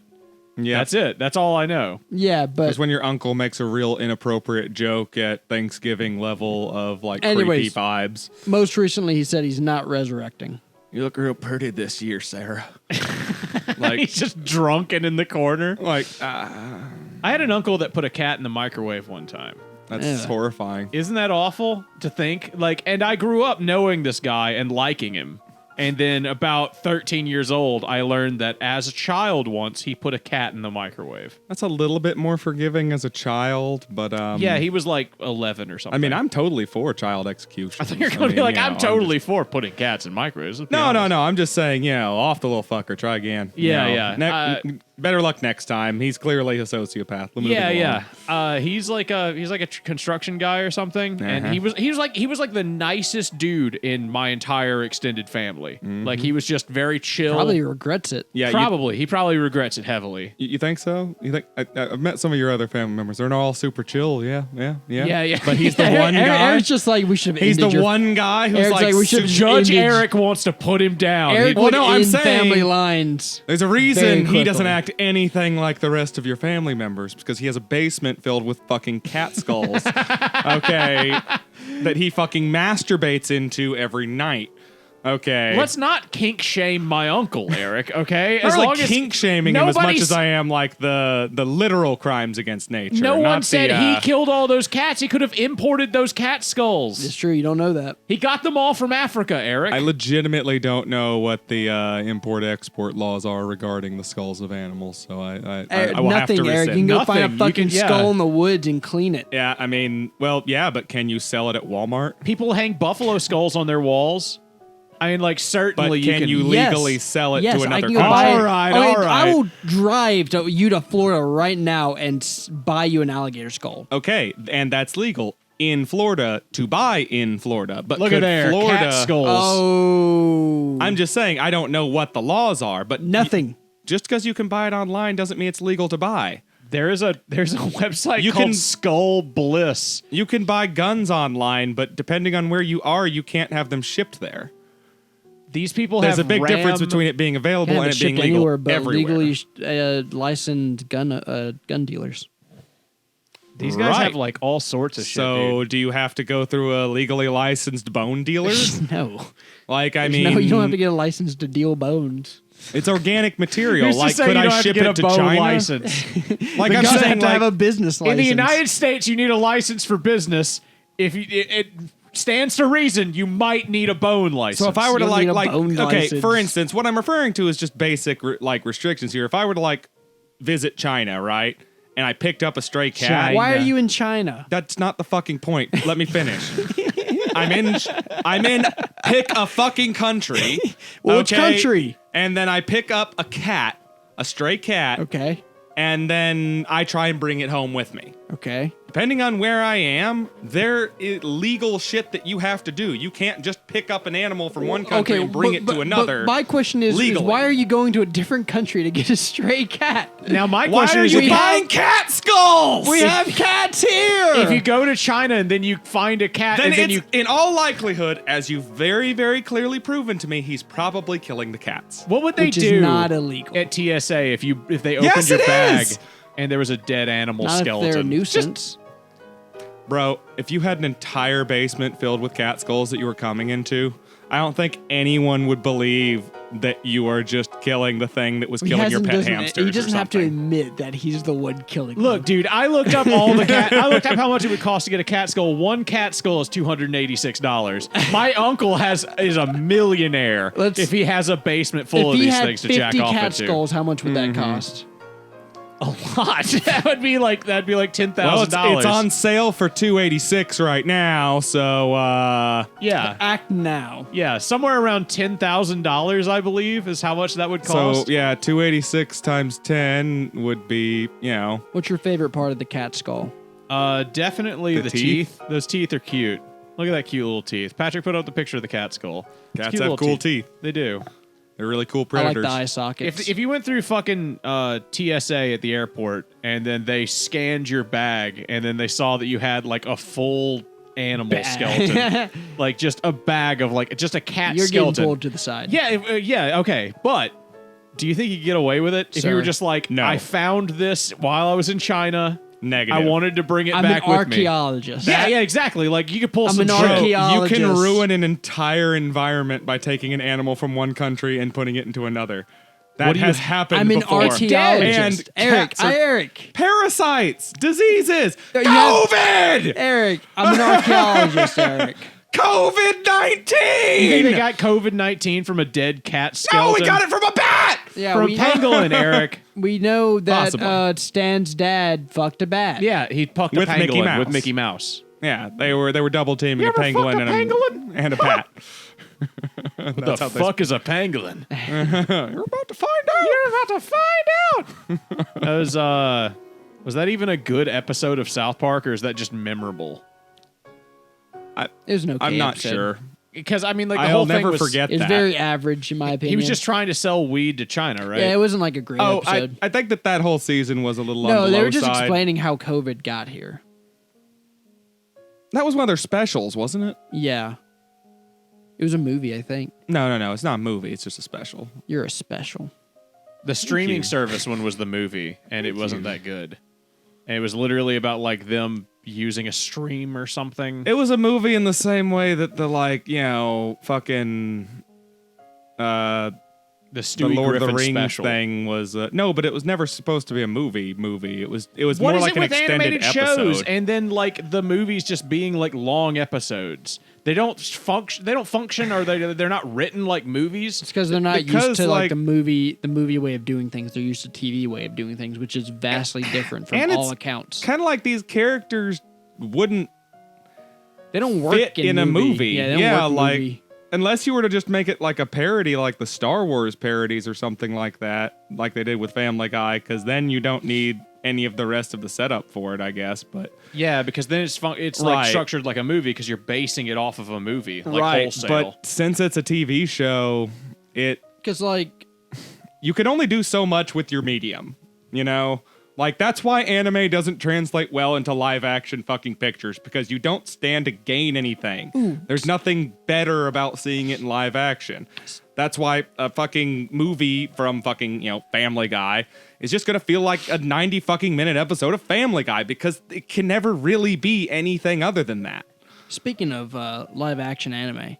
Speaker 3: Yeah,
Speaker 1: That's it. That's all I know.
Speaker 2: Yeah, but
Speaker 3: It's when your uncle makes a real inappropriate joke at Thanksgiving level of like
Speaker 2: Anyways.
Speaker 3: creepy vibes.
Speaker 2: most recently he said he's not resurrecting.
Speaker 3: You look real pretty this year, Sarah.
Speaker 1: He's just drunk and in the corner.
Speaker 3: Like,
Speaker 1: I had an uncle that put a cat in the microwave one time.
Speaker 3: That's horrifying.
Speaker 1: Isn't that awful to think? Like, and I grew up knowing this guy and liking him. And then about 13 years old, I learned that as a child once, he put a cat in the microwave.
Speaker 3: That's a little bit more forgiving as a child, but
Speaker 1: yeah, he was like 11 or something.
Speaker 3: I mean, I'm totally for child execution.
Speaker 1: I think you're going to be like, I'm totally for putting cats in microwaves.
Speaker 3: No. I'm just saying, off the little fucker. Try again.
Speaker 1: Yeah.
Speaker 3: Better luck next time. He's clearly a sociopath.
Speaker 1: He's like a construction guy or something, and he was like the nicest dude in my entire extended family. Like he was just very chill.
Speaker 2: Probably regrets it.
Speaker 3: Yeah,
Speaker 1: he probably regrets it heavily.
Speaker 3: You think so? You think I've met some of your other family members. They're not all super chill. Yeah. But he's the one guy.
Speaker 2: Eric's just like, we should have.
Speaker 3: He's the one guy who's
Speaker 2: Eric's like, we should.
Speaker 1: Judge Eric wants to put him down.
Speaker 2: Eric would end family lines.
Speaker 3: There's a reason he doesn't act anything like the rest of your family members, because he has a basement filled with fucking cat skulls. Okay, that he fucking masturbates into every night. Okay.
Speaker 1: Let's not kink shame my uncle, Eric, okay?
Speaker 3: As long as kink shaming him as much as I am like the literal crimes against nature.
Speaker 1: No one said he killed all those cats. He could have imported those cat skulls.
Speaker 2: It's true, you don't know that.
Speaker 1: He got them all from Africa, Eric.
Speaker 3: I legitimately don't know what the import-export laws are regarding the skulls of animals, so I will have to rescind.
Speaker 2: Eric. You can go find a fucking skull in the woods and clean it.
Speaker 3: Yeah, I mean, but can you sell it at Walmart?
Speaker 1: People hang buffalo skulls on their walls. I mean, like, certainly
Speaker 3: but can you legally sell it to another country?
Speaker 1: All right.
Speaker 2: I will drive to Florida right now and buy you an alligator skull.
Speaker 3: Okay, and that's legal in Florida to buy in Florida. But
Speaker 1: look at there,
Speaker 3: Florida,
Speaker 1: cat skulls.
Speaker 2: Oh.
Speaker 3: I'm just saying, I don't know what the laws are, but
Speaker 2: nothing.
Speaker 3: Just because you can buy it online doesn't mean it's legal to buy.
Speaker 1: There's a website called Skull Bliss.
Speaker 3: You can buy guns online, but depending on where you are, you can't have them shipped there.
Speaker 1: These people
Speaker 3: There's a big difference between it being available and it being legal
Speaker 2: anywhere but
Speaker 3: everywhere.
Speaker 2: Legally licensed gun dealers.
Speaker 1: These guys have like all sorts of shit.
Speaker 3: So do you have to go through a legally licensed bone dealer?
Speaker 2: No.
Speaker 3: No,
Speaker 2: you don't have to get a license to deal bones.
Speaker 3: It's organic material.
Speaker 1: Like,
Speaker 3: could I ship it to China?
Speaker 1: License.
Speaker 2: Like I'm saying, have to have a business license.
Speaker 1: In the United States, you need a license for business. If it stands to reason, you might need a bone license.
Speaker 3: So if I were to
Speaker 2: license.
Speaker 3: for instance, what I'm referring to is just basic restrictions here. If I were to visit China, right, and I picked up a stray cat,
Speaker 2: why are you in China?
Speaker 3: That's not the fucking point. Let me finish. I'm in pick a fucking country.
Speaker 2: Which country?
Speaker 3: And then I pick up a stray cat.
Speaker 2: Okay.
Speaker 3: And then I try and bring it home with me.
Speaker 2: Okay.
Speaker 3: Depending on where I am, there is legal shit that you have to do. You can't just pick up an animal from one country and bring it to another.
Speaker 2: But my question is why are you going to a different country to get a stray cat?
Speaker 1: Now my question is,
Speaker 3: why are you buying cat skulls?
Speaker 2: We have cats here.
Speaker 1: If you go to China and then you find a cat, then you,
Speaker 3: in all likelihood, as you've very, very clearly proven to me, he's probably killing the cats.
Speaker 1: What would they
Speaker 2: Which
Speaker 1: do?
Speaker 2: Is not illegal
Speaker 1: at TSA if they opened your bag and there was a dead animal skeleton?
Speaker 2: If they're a nuisance.
Speaker 3: Bro, if you had an entire basement filled with cat skulls that you were coming into, I don't think anyone would believe that you are just killing the thing that was killing your pet hamsters.
Speaker 2: He doesn't have to admit that he's the one killing them.
Speaker 1: Look, dude, I looked up all the cat. I looked up how much it would cost to get a cat skull. One cat skull is $286. My uncle is a millionaire if he has a basement full of these things to jack off into.
Speaker 2: If he had 50 cat skulls, how much would that cost?
Speaker 1: A lot. That'd be like $10,000.
Speaker 3: Well, it's on sale for $286 right now, so
Speaker 1: yeah.
Speaker 2: Act now.
Speaker 1: Yeah, somewhere around $10,000, I believe, is how much that would cost.
Speaker 3: So yeah, $286 times 10 would be,
Speaker 2: What's your favorite part of the cat skull?
Speaker 1: Definitely the teeth. Those teeth are cute. Look at that cute little teeth. Patrick put up the picture of the cat skull.
Speaker 3: Cats have cool teeth.
Speaker 1: They do.
Speaker 3: They're really cool predators.
Speaker 2: I like the eye sockets.
Speaker 1: If you went through fucking TSA at the airport and then they scanned your bag and then they saw that you had like a full animal skeleton, like just a bag of just a cat skeleton.
Speaker 2: You're getting pulled to the side.
Speaker 1: Yeah, okay. But do you think you could get away with it if you were just like, no. I found this while I was in China.
Speaker 3: Negative.
Speaker 1: I wanted to bring it back with me.
Speaker 2: I'm an archaeologist.
Speaker 1: Yeah, exactly. Like you could pull some
Speaker 2: an archaeologist.
Speaker 3: You can ruin an entire environment by taking an animal from one country and putting it into another. That has happened
Speaker 2: I'm an
Speaker 3: before.
Speaker 2: archaeologist.
Speaker 3: And
Speaker 2: Eric,
Speaker 3: cats are
Speaker 2: Eric.
Speaker 3: parasites, diseases,
Speaker 2: You
Speaker 3: COVID!
Speaker 2: Eric, I'm an archaeologist, Eric.
Speaker 1: You think they
Speaker 3: COVID-19!
Speaker 1: got COVID-19 from a dead cat
Speaker 3: No,
Speaker 1: skeleton?
Speaker 3: we got it from a bat!
Speaker 2: Yeah,
Speaker 1: from a
Speaker 2: we,
Speaker 1: pangolin, Eric.
Speaker 2: we know that
Speaker 1: Possibly.
Speaker 2: Stan's dad fucked a bat.
Speaker 1: Yeah, he pucked
Speaker 3: With
Speaker 1: a
Speaker 3: Mickey
Speaker 1: pangolin
Speaker 3: Mouse.
Speaker 1: with Mickey Mouse.
Speaker 3: Yeah, they were double teaming
Speaker 1: You
Speaker 3: a
Speaker 1: ever
Speaker 3: pangolin
Speaker 1: fucked a pangolin?
Speaker 3: and a bat.
Speaker 1: What the fuck is a pangolin?
Speaker 3: You're about to find out.
Speaker 1: You're about to find out. That was that even a good episode of South Park, or is that just memorable?
Speaker 2: It was an okay
Speaker 3: I'm not
Speaker 2: episode.
Speaker 3: sure.
Speaker 1: Because I mean, like the
Speaker 3: I'll
Speaker 1: whole thing
Speaker 3: never
Speaker 1: was,
Speaker 3: forget
Speaker 2: It was
Speaker 3: that.
Speaker 2: very average, in my opinion.
Speaker 1: He was just trying to sell weed to China, right?
Speaker 2: Yeah, it wasn't like a great
Speaker 3: Oh,
Speaker 2: episode.
Speaker 3: I think that whole season was a little on
Speaker 2: No,
Speaker 3: the
Speaker 2: they
Speaker 3: low
Speaker 2: were just
Speaker 3: side.
Speaker 2: explaining how COVID got here.
Speaker 3: That was one of their specials, wasn't it?
Speaker 2: Yeah. It was a movie, I think.
Speaker 3: No. It's not a movie. It's just a special.
Speaker 2: You're a special.
Speaker 1: The streaming
Speaker 3: you.
Speaker 1: service one was the movie, and it wasn't that good. And it was literally about like them using a stream or something.
Speaker 3: It was a movie in the same way that the fucking
Speaker 1: The
Speaker 3: the
Speaker 1: Stewie
Speaker 3: Lord of
Speaker 1: Griffin
Speaker 3: the Rings
Speaker 1: special
Speaker 3: thing was no, but it was never supposed to be a movie. It was
Speaker 1: What
Speaker 3: more
Speaker 1: is
Speaker 3: like
Speaker 1: it
Speaker 3: an
Speaker 1: with
Speaker 3: extended
Speaker 1: animated
Speaker 3: episode.
Speaker 1: shows, and then like the movies just being like long episodes? They don't function. They don't function, or they're not written like movies.
Speaker 2: It's because they're not
Speaker 3: Because,
Speaker 2: used to
Speaker 3: like-
Speaker 2: the movie way of doing things. They're used to TV way of doing things, which is vastly different from
Speaker 3: And
Speaker 2: all
Speaker 3: it's
Speaker 2: accounts.
Speaker 3: Kind of like these characters wouldn't
Speaker 2: They don't work
Speaker 3: fit in a movie.
Speaker 2: Yeah, they don't work in movie.
Speaker 3: Unless you were to just make it like a parody, like the Star Wars parodies or something like that, like they did with Family Guy, because then you don't need any of the rest of the setup for it, I guess. But
Speaker 1: Yeah, because then it's like
Speaker 3: Right.
Speaker 1: structured like a movie because you're basing it off of a movie, like
Speaker 3: right,
Speaker 1: wholesale.
Speaker 3: but since it's a TV show,
Speaker 2: Because
Speaker 3: you can only do so much with your medium, you know? Like, that's why anime doesn't translate well into live action fucking pictures, because you don't stand to gain anything. There's nothing better about seeing it in live action. That's why a fucking movie from fucking, Family Guy is just gonna feel like a 90 fucking minute episode of Family Guy, because it can never really be anything other than that.
Speaker 2: speaking of live action anime,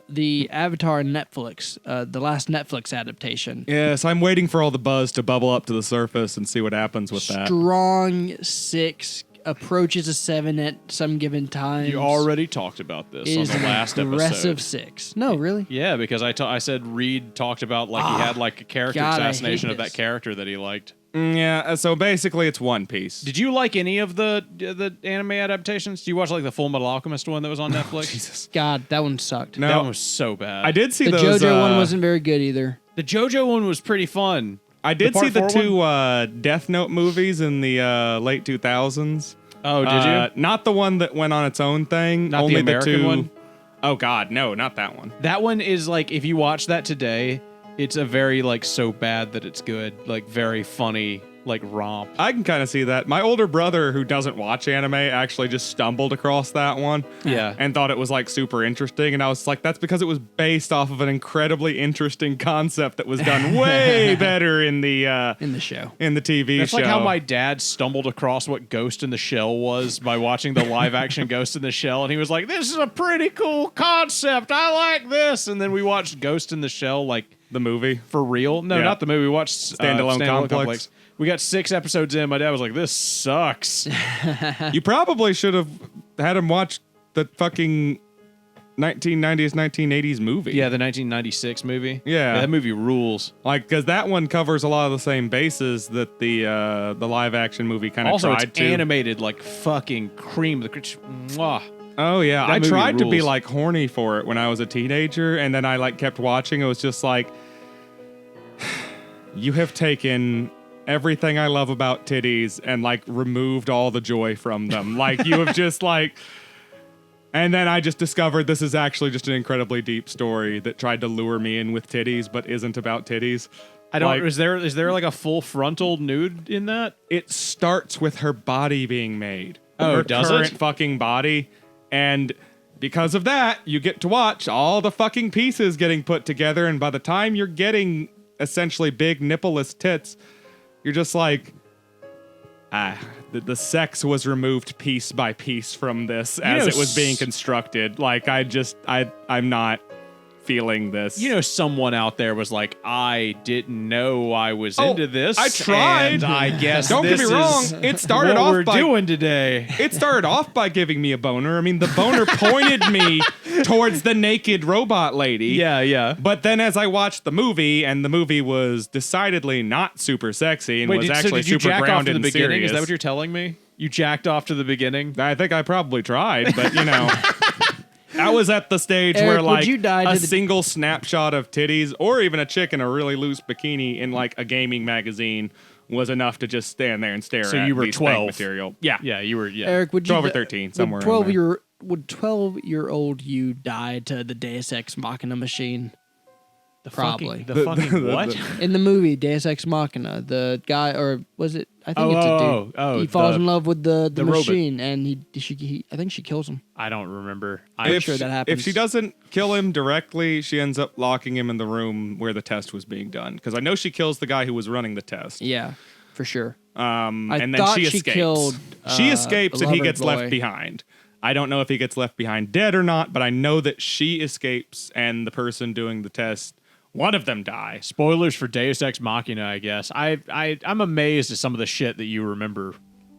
Speaker 2: the Avatar on Netflix, the last Netflix adaptation,
Speaker 3: Yes, I'm waiting for all the buzz to bubble up to the surface and see what happens with that.
Speaker 2: strong 6, approaches a 7 at some given time.
Speaker 1: You already talked about this on
Speaker 2: is
Speaker 1: the
Speaker 2: an
Speaker 1: last
Speaker 2: aggressive
Speaker 1: episode.
Speaker 2: 6. No, really?
Speaker 1: Yeah, because I said Reed talked about like he had like a character
Speaker 2: God, I hate
Speaker 1: assassination of
Speaker 2: this.
Speaker 1: that character that he liked.
Speaker 3: Yeah, so basically it's One Piece.
Speaker 1: Did you like any of the anime adaptations? Do you watch like the Full Metal Alchemist one that was on Netflix?
Speaker 3: Jesus.
Speaker 2: God, that one sucked.
Speaker 3: No.
Speaker 1: That one was so bad.
Speaker 3: I did see
Speaker 2: The
Speaker 3: those.
Speaker 2: JoJo one wasn't very good either.
Speaker 1: The JoJo one was pretty fun.
Speaker 3: I did
Speaker 1: Part
Speaker 3: see the
Speaker 1: 4
Speaker 3: two Death Note movies in the late 2000s.
Speaker 1: Oh, did you?
Speaker 3: Not the one that went on its own thing.
Speaker 1: Not the
Speaker 3: only
Speaker 1: American
Speaker 3: two.
Speaker 1: one?
Speaker 3: Oh God, no, not that one.
Speaker 1: That one is like if you watch that today, it's a very like so bad that it's good, like very funny, like romp.
Speaker 3: I can kind of see that. My older brother, who doesn't watch anime, actually just stumbled across that one.
Speaker 1: Yeah.
Speaker 3: And thought it was like super interesting. And I was like, that's because it was based off of an incredibly interesting concept that was done way better in the
Speaker 2: show.
Speaker 3: in the TV
Speaker 1: That's
Speaker 3: show.
Speaker 1: like how my dad stumbled across what Ghost in the Shell was by watching the live action Ghost in the Shell, and he was like, "This is a pretty cool concept. I like this." And then we watched Ghost in the Shell like
Speaker 3: the movie.
Speaker 1: for real. No,
Speaker 3: Yeah.
Speaker 1: not the movie. We watched
Speaker 3: Standalone Complex.
Speaker 1: We got 6 episodes in. My dad was like, "This sucks."
Speaker 3: You probably should have had him watch the fucking 1990s, 1980s movie.
Speaker 1: Yeah, the 1996 movie.
Speaker 3: Yeah.
Speaker 1: That movie rules.
Speaker 3: Like, because that one covers a lot of the same bases that the live action movie kind of
Speaker 1: Also,
Speaker 3: tried
Speaker 1: it's
Speaker 3: to.
Speaker 1: animated like fucking cream. Mwah.
Speaker 3: Oh yeah,
Speaker 1: That
Speaker 3: I
Speaker 1: movie
Speaker 3: tried to be
Speaker 1: rules.
Speaker 3: like horny for it when I was a teenager, and then I like kept watching. It was just like, you have taken everything I love about titties and like removed all the joy from them. Like you have just like. And then I just discovered this is actually just an incredibly deep story that tried to lure me in with titties, but isn't about titties.
Speaker 1: I don't.
Speaker 3: Like,
Speaker 1: is there like a full frontal nude in that?
Speaker 3: it starts with her body being made.
Speaker 1: Oh,
Speaker 3: her
Speaker 1: does
Speaker 3: current
Speaker 1: it?
Speaker 3: fucking body. And because of that, you get to watch all the fucking pieces getting put together. And by the time you're getting essentially big nippleless tits, you're just like, the sex was removed piece by piece from this as
Speaker 1: know,
Speaker 3: it was being constructed. Like, I'm not feeling this.
Speaker 1: You know, someone out there was like, I didn't know I was into this.
Speaker 3: I tried.
Speaker 1: And I guess
Speaker 3: Don't get
Speaker 1: this
Speaker 3: me wrong.
Speaker 1: is
Speaker 3: It started
Speaker 1: what
Speaker 3: off
Speaker 1: we're
Speaker 3: by
Speaker 1: doing today.
Speaker 3: It started off by giving me a boner. I mean, the boner pointed me towards the naked robot lady.
Speaker 1: Yeah.
Speaker 3: But then as I watched the movie, and the movie was decidedly not super sexy and was actually
Speaker 1: did you
Speaker 3: super
Speaker 1: jack off
Speaker 3: grounded
Speaker 1: to the
Speaker 3: and
Speaker 1: beginning?
Speaker 3: serious.
Speaker 1: Is that what you're telling me? You jacked off to the beginning?
Speaker 3: I think I probably tried, but you know. I was at the stage
Speaker 2: Eric,
Speaker 3: where
Speaker 2: would
Speaker 3: like
Speaker 2: you die to
Speaker 3: a
Speaker 2: the-
Speaker 3: single snapshot of titties or even a chick in a really loose bikini in like a gaming magazine was enough to just stand there and stare
Speaker 1: So
Speaker 3: at
Speaker 1: you were
Speaker 3: the spank
Speaker 1: 12.
Speaker 3: material. Yeah.
Speaker 1: Yeah, you were. Yeah.
Speaker 2: Eric, would you
Speaker 3: 12 or
Speaker 2: di-
Speaker 3: 13, somewhere
Speaker 2: Would
Speaker 3: around there.
Speaker 2: would 12-year-old you die to the Deus Ex Machina machine?
Speaker 1: The
Speaker 2: Probably.
Speaker 1: fucking what?
Speaker 2: In the movie Deus Ex Machina, the guy, or was it? I think it's a dude.
Speaker 1: oh,
Speaker 2: he falls
Speaker 1: the-
Speaker 2: in love with the
Speaker 1: robot.
Speaker 2: machine, and I think she kills him.
Speaker 1: I don't remember.
Speaker 2: I'm sure that happens.
Speaker 3: If she doesn't kill him directly, she ends up locking him in the room where the test was being done. Because I know she kills the guy who was running the test.
Speaker 2: Yeah, for sure.
Speaker 3: And then
Speaker 2: thought
Speaker 3: she
Speaker 2: she
Speaker 3: escapes.
Speaker 2: killed,
Speaker 3: She escapes
Speaker 2: the
Speaker 3: and he
Speaker 2: lover
Speaker 3: gets
Speaker 2: boy.
Speaker 3: left behind. I don't know if he gets left behind dead or not, but I know that she escapes and the person doing the test, one of them dies.
Speaker 1: Spoilers for Deus Ex Machina, I guess. I'm amazed at some of the shit that you remember.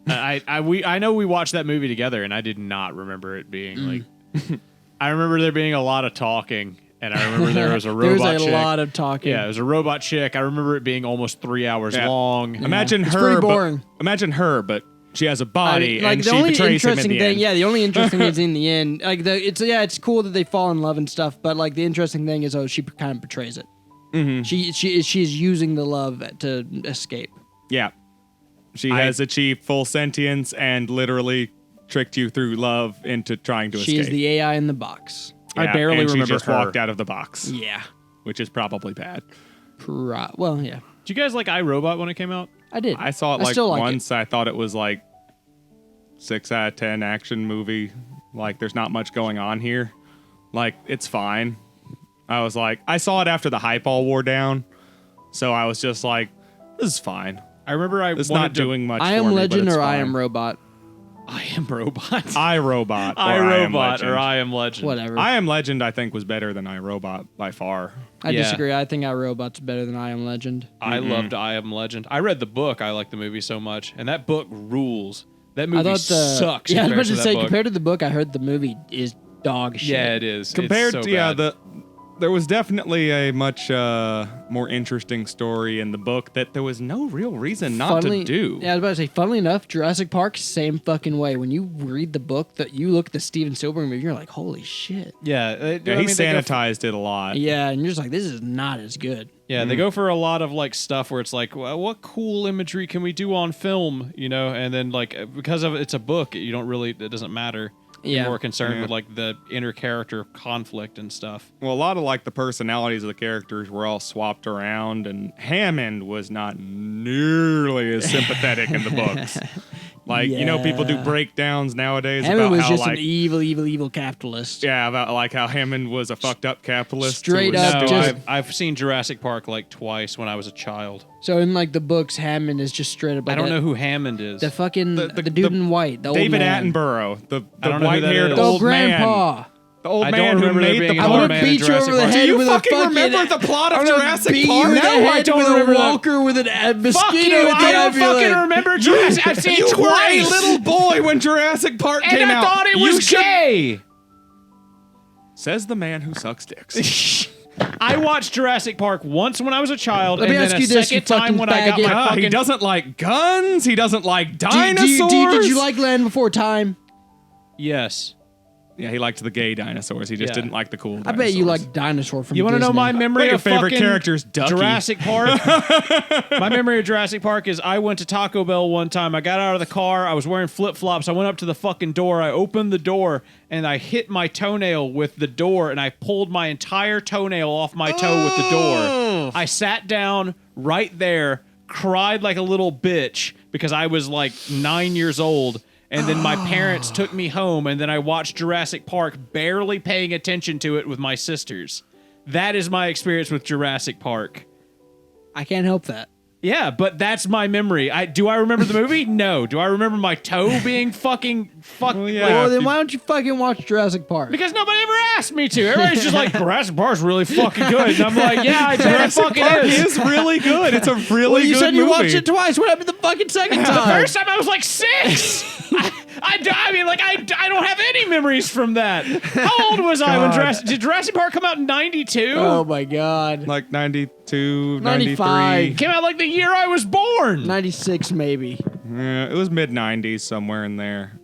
Speaker 1: I know we watched that movie together, and I did not remember it being like. I remember there being a lot of talking, and I remember there was a robot
Speaker 2: There was a
Speaker 1: chick.
Speaker 2: lot of talking.
Speaker 1: Yeah, it was a robot chick. I remember it being almost 3 hours
Speaker 3: Yeah.
Speaker 1: long.
Speaker 3: Imagine
Speaker 2: It's
Speaker 3: her.
Speaker 2: pretty
Speaker 3: but-
Speaker 2: boring.
Speaker 3: imagine her, but she has a body
Speaker 2: like
Speaker 3: and
Speaker 2: the
Speaker 3: she
Speaker 2: only
Speaker 3: betrays him in
Speaker 2: interesting
Speaker 3: the
Speaker 2: thing,
Speaker 3: end.
Speaker 2: yeah, the only interesting thing is in the end. Like it's cool that they fall in love and stuff, but like the interesting thing is she kind of betrays it. Mm-hmm. She's using the love to escape.
Speaker 3: Yeah. She has achieved full sentience and literally tricked you through love into trying to
Speaker 2: She
Speaker 3: escape.
Speaker 2: is the AI in the box.
Speaker 1: I barely
Speaker 3: and
Speaker 1: remember
Speaker 3: she just
Speaker 1: her.
Speaker 3: walked out of the box,
Speaker 2: Yeah.
Speaker 3: which is probably bad.
Speaker 2: Well, yeah,
Speaker 1: Did you guys like iRobot when it came out?
Speaker 2: I did.
Speaker 3: I saw it
Speaker 2: I
Speaker 3: like
Speaker 2: still like
Speaker 3: once. I thought it was like 6 out of 10 action movie. Like there's not much going on here. Like it's fine. I was like, I saw it after the hype all wore down. So I was just like, this is fine.
Speaker 1: I remember
Speaker 3: It's not doing much
Speaker 2: I
Speaker 3: for
Speaker 2: Am
Speaker 3: me, but
Speaker 2: Legend
Speaker 3: it's
Speaker 2: or I
Speaker 3: fine.
Speaker 2: Am Robot.
Speaker 1: I Am Robot.
Speaker 3: iRobot. Or
Speaker 1: iRobot or
Speaker 3: I
Speaker 1: I Am Legend.
Speaker 2: Whatever.
Speaker 3: I Am Legend, I think, was better than iRobot by far.
Speaker 2: I
Speaker 1: Yeah.
Speaker 2: disagree. I think I Robot's better than I Am Legend.
Speaker 1: I loved I Am Legend. I read the book. I like the movie so much, and that book rules. That
Speaker 2: I
Speaker 1: movie
Speaker 2: thought
Speaker 1: sucks.
Speaker 2: Yeah, I was
Speaker 1: compared
Speaker 2: about to
Speaker 1: that
Speaker 2: say
Speaker 1: book.
Speaker 2: compared to the book, I heard the movie is dog shit.
Speaker 1: Yeah, it is.
Speaker 3: Compared
Speaker 1: it's so
Speaker 3: to, yeah,
Speaker 1: bad.
Speaker 3: there was definitely a much more interesting story in the book that there was no real reason not to do.
Speaker 2: Yeah, I was about to say, funnily enough, Jurassic Park, same fucking way. When you read the book, that you look at the Steven Spielberg movie, you're like, holy shit.
Speaker 1: Yeah,
Speaker 3: Yeah, he
Speaker 1: they go for-
Speaker 3: sanitized it a lot.
Speaker 2: Yeah, and you're just like, this is not as good.
Speaker 1: Yeah, they go for a lot of like stuff where it's like, well, what cool imagery can we do on film, you know? And then like because of it's a book, you don't really it doesn't matter.
Speaker 2: Yeah.
Speaker 1: You're more concerned
Speaker 3: Yeah.
Speaker 1: with like the inner character conflict and stuff.
Speaker 3: Well, a lot of like the personalities of the characters were all swapped around, and Hammond was not nearly as sympathetic in the books. Like, you know, people do
Speaker 2: Yeah.
Speaker 3: breakdowns nowadays
Speaker 2: Hammond
Speaker 3: about
Speaker 2: was
Speaker 3: how
Speaker 2: just
Speaker 3: like
Speaker 2: an evil capitalist.
Speaker 3: yeah, about like how Hammond was a fucked up capitalist. who
Speaker 2: Straight
Speaker 3: was
Speaker 2: up,
Speaker 1: No,
Speaker 3: doing-
Speaker 2: just-
Speaker 1: I've seen Jurassic Park like twice when I was a child.
Speaker 2: So in like the books, Hammond is just straight up like
Speaker 1: I don't
Speaker 2: that-
Speaker 1: know who Hammond is.
Speaker 2: The fucking,
Speaker 3: The-
Speaker 2: the,
Speaker 3: the-
Speaker 2: dude
Speaker 3: the-
Speaker 2: in white, the old
Speaker 3: David
Speaker 2: man.
Speaker 3: Attenborough, the
Speaker 1: I don't know who that
Speaker 3: white-haired
Speaker 1: is.
Speaker 2: The
Speaker 3: old
Speaker 2: grandpa.
Speaker 3: man. The old
Speaker 1: I don't
Speaker 3: man who
Speaker 1: remember there
Speaker 3: made
Speaker 1: being
Speaker 3: the
Speaker 1: an
Speaker 2: I
Speaker 1: old
Speaker 2: want
Speaker 3: park.
Speaker 1: man
Speaker 2: to
Speaker 1: in
Speaker 2: beat you over
Speaker 1: Jurassic
Speaker 2: the
Speaker 1: Park.
Speaker 2: head
Speaker 3: Do you
Speaker 2: with a
Speaker 3: fucking
Speaker 2: fucking...
Speaker 3: remember the plot of
Speaker 2: I'm gonna
Speaker 3: Jurassic
Speaker 2: beat
Speaker 3: Park?
Speaker 2: you in the
Speaker 3: No,
Speaker 2: head
Speaker 3: I don't
Speaker 2: with
Speaker 3: remember
Speaker 2: a
Speaker 3: that.
Speaker 2: walker with a mosquito.
Speaker 1: Fuck you!
Speaker 2: at the
Speaker 1: I don't
Speaker 2: ambulance.
Speaker 1: fucking remember Jurassic. I've seen it
Speaker 3: You were a
Speaker 1: twice.
Speaker 3: little boy when Jurassic Park
Speaker 1: and
Speaker 3: came
Speaker 1: I
Speaker 3: out.
Speaker 1: thought it
Speaker 3: You
Speaker 1: was
Speaker 3: should-
Speaker 1: gay.
Speaker 3: Says the man who sucks dicks.
Speaker 1: I watched Jurassic Park once when I was a child,
Speaker 2: Let
Speaker 1: and
Speaker 2: me
Speaker 1: then
Speaker 2: ask
Speaker 1: a
Speaker 2: you this, you
Speaker 1: second time
Speaker 2: fucking
Speaker 1: when I got
Speaker 2: faggot.
Speaker 1: my
Speaker 3: Ah,
Speaker 1: fucking.
Speaker 3: he doesn't like guns. He doesn't like dinosaurs.
Speaker 2: Did you like Land Before Time?
Speaker 1: Yes.
Speaker 3: Yeah, he liked the gay dinosaurs. He just
Speaker 1: Yeah.
Speaker 3: didn't like the cool
Speaker 2: I
Speaker 3: dinosaurs.
Speaker 2: bet you like Dinosaur from
Speaker 1: You want to know
Speaker 2: Disney.
Speaker 1: my memory
Speaker 3: your
Speaker 1: of
Speaker 3: favorite
Speaker 1: fucking
Speaker 3: character's Ducky.
Speaker 1: Jurassic Park? My memory of Jurassic Park is I went to Taco Bell one time. I got out of the car. I was wearing flip-flops. I went up to the fucking door. I opened the door, and I hit my toenail with the door, and I pulled my entire toenail off my toe with the door. I sat down right there, cried like a little bitch because I was like 9 years old. And then my parents took me home, and then I watched Jurassic Park, barely paying attention to it with my sisters. That is my experience with Jurassic Park.
Speaker 2: I can't help that.
Speaker 1: Yeah, but that's my memory. Do I remember the movie? No. Do I remember my toe being fucking
Speaker 3: Well, yeah.
Speaker 2: Well,
Speaker 3: if
Speaker 2: then
Speaker 3: you-
Speaker 2: why don't you fucking watch Jurassic Park?
Speaker 1: Because nobody ever asked me to. Everybody's just like, Jurassic Park's really fucking good. And I'm like, yeah, I bet it fucking
Speaker 3: Park
Speaker 1: is.
Speaker 3: is really good. It's a really
Speaker 2: well, you
Speaker 3: good
Speaker 2: said you
Speaker 3: movie.
Speaker 2: watched it twice. What happened the fucking second time?
Speaker 1: The first time I was like 6. I mean, like, I don't have any memories from that. How old was I when did Jurassic Park come out in 92?
Speaker 2: Oh my god.
Speaker 3: Like 92,
Speaker 2: 95.
Speaker 3: 93.
Speaker 1: Came out like the year I was born.
Speaker 2: 96 maybe.
Speaker 3: Yeah, it was mid 90s, somewhere in there.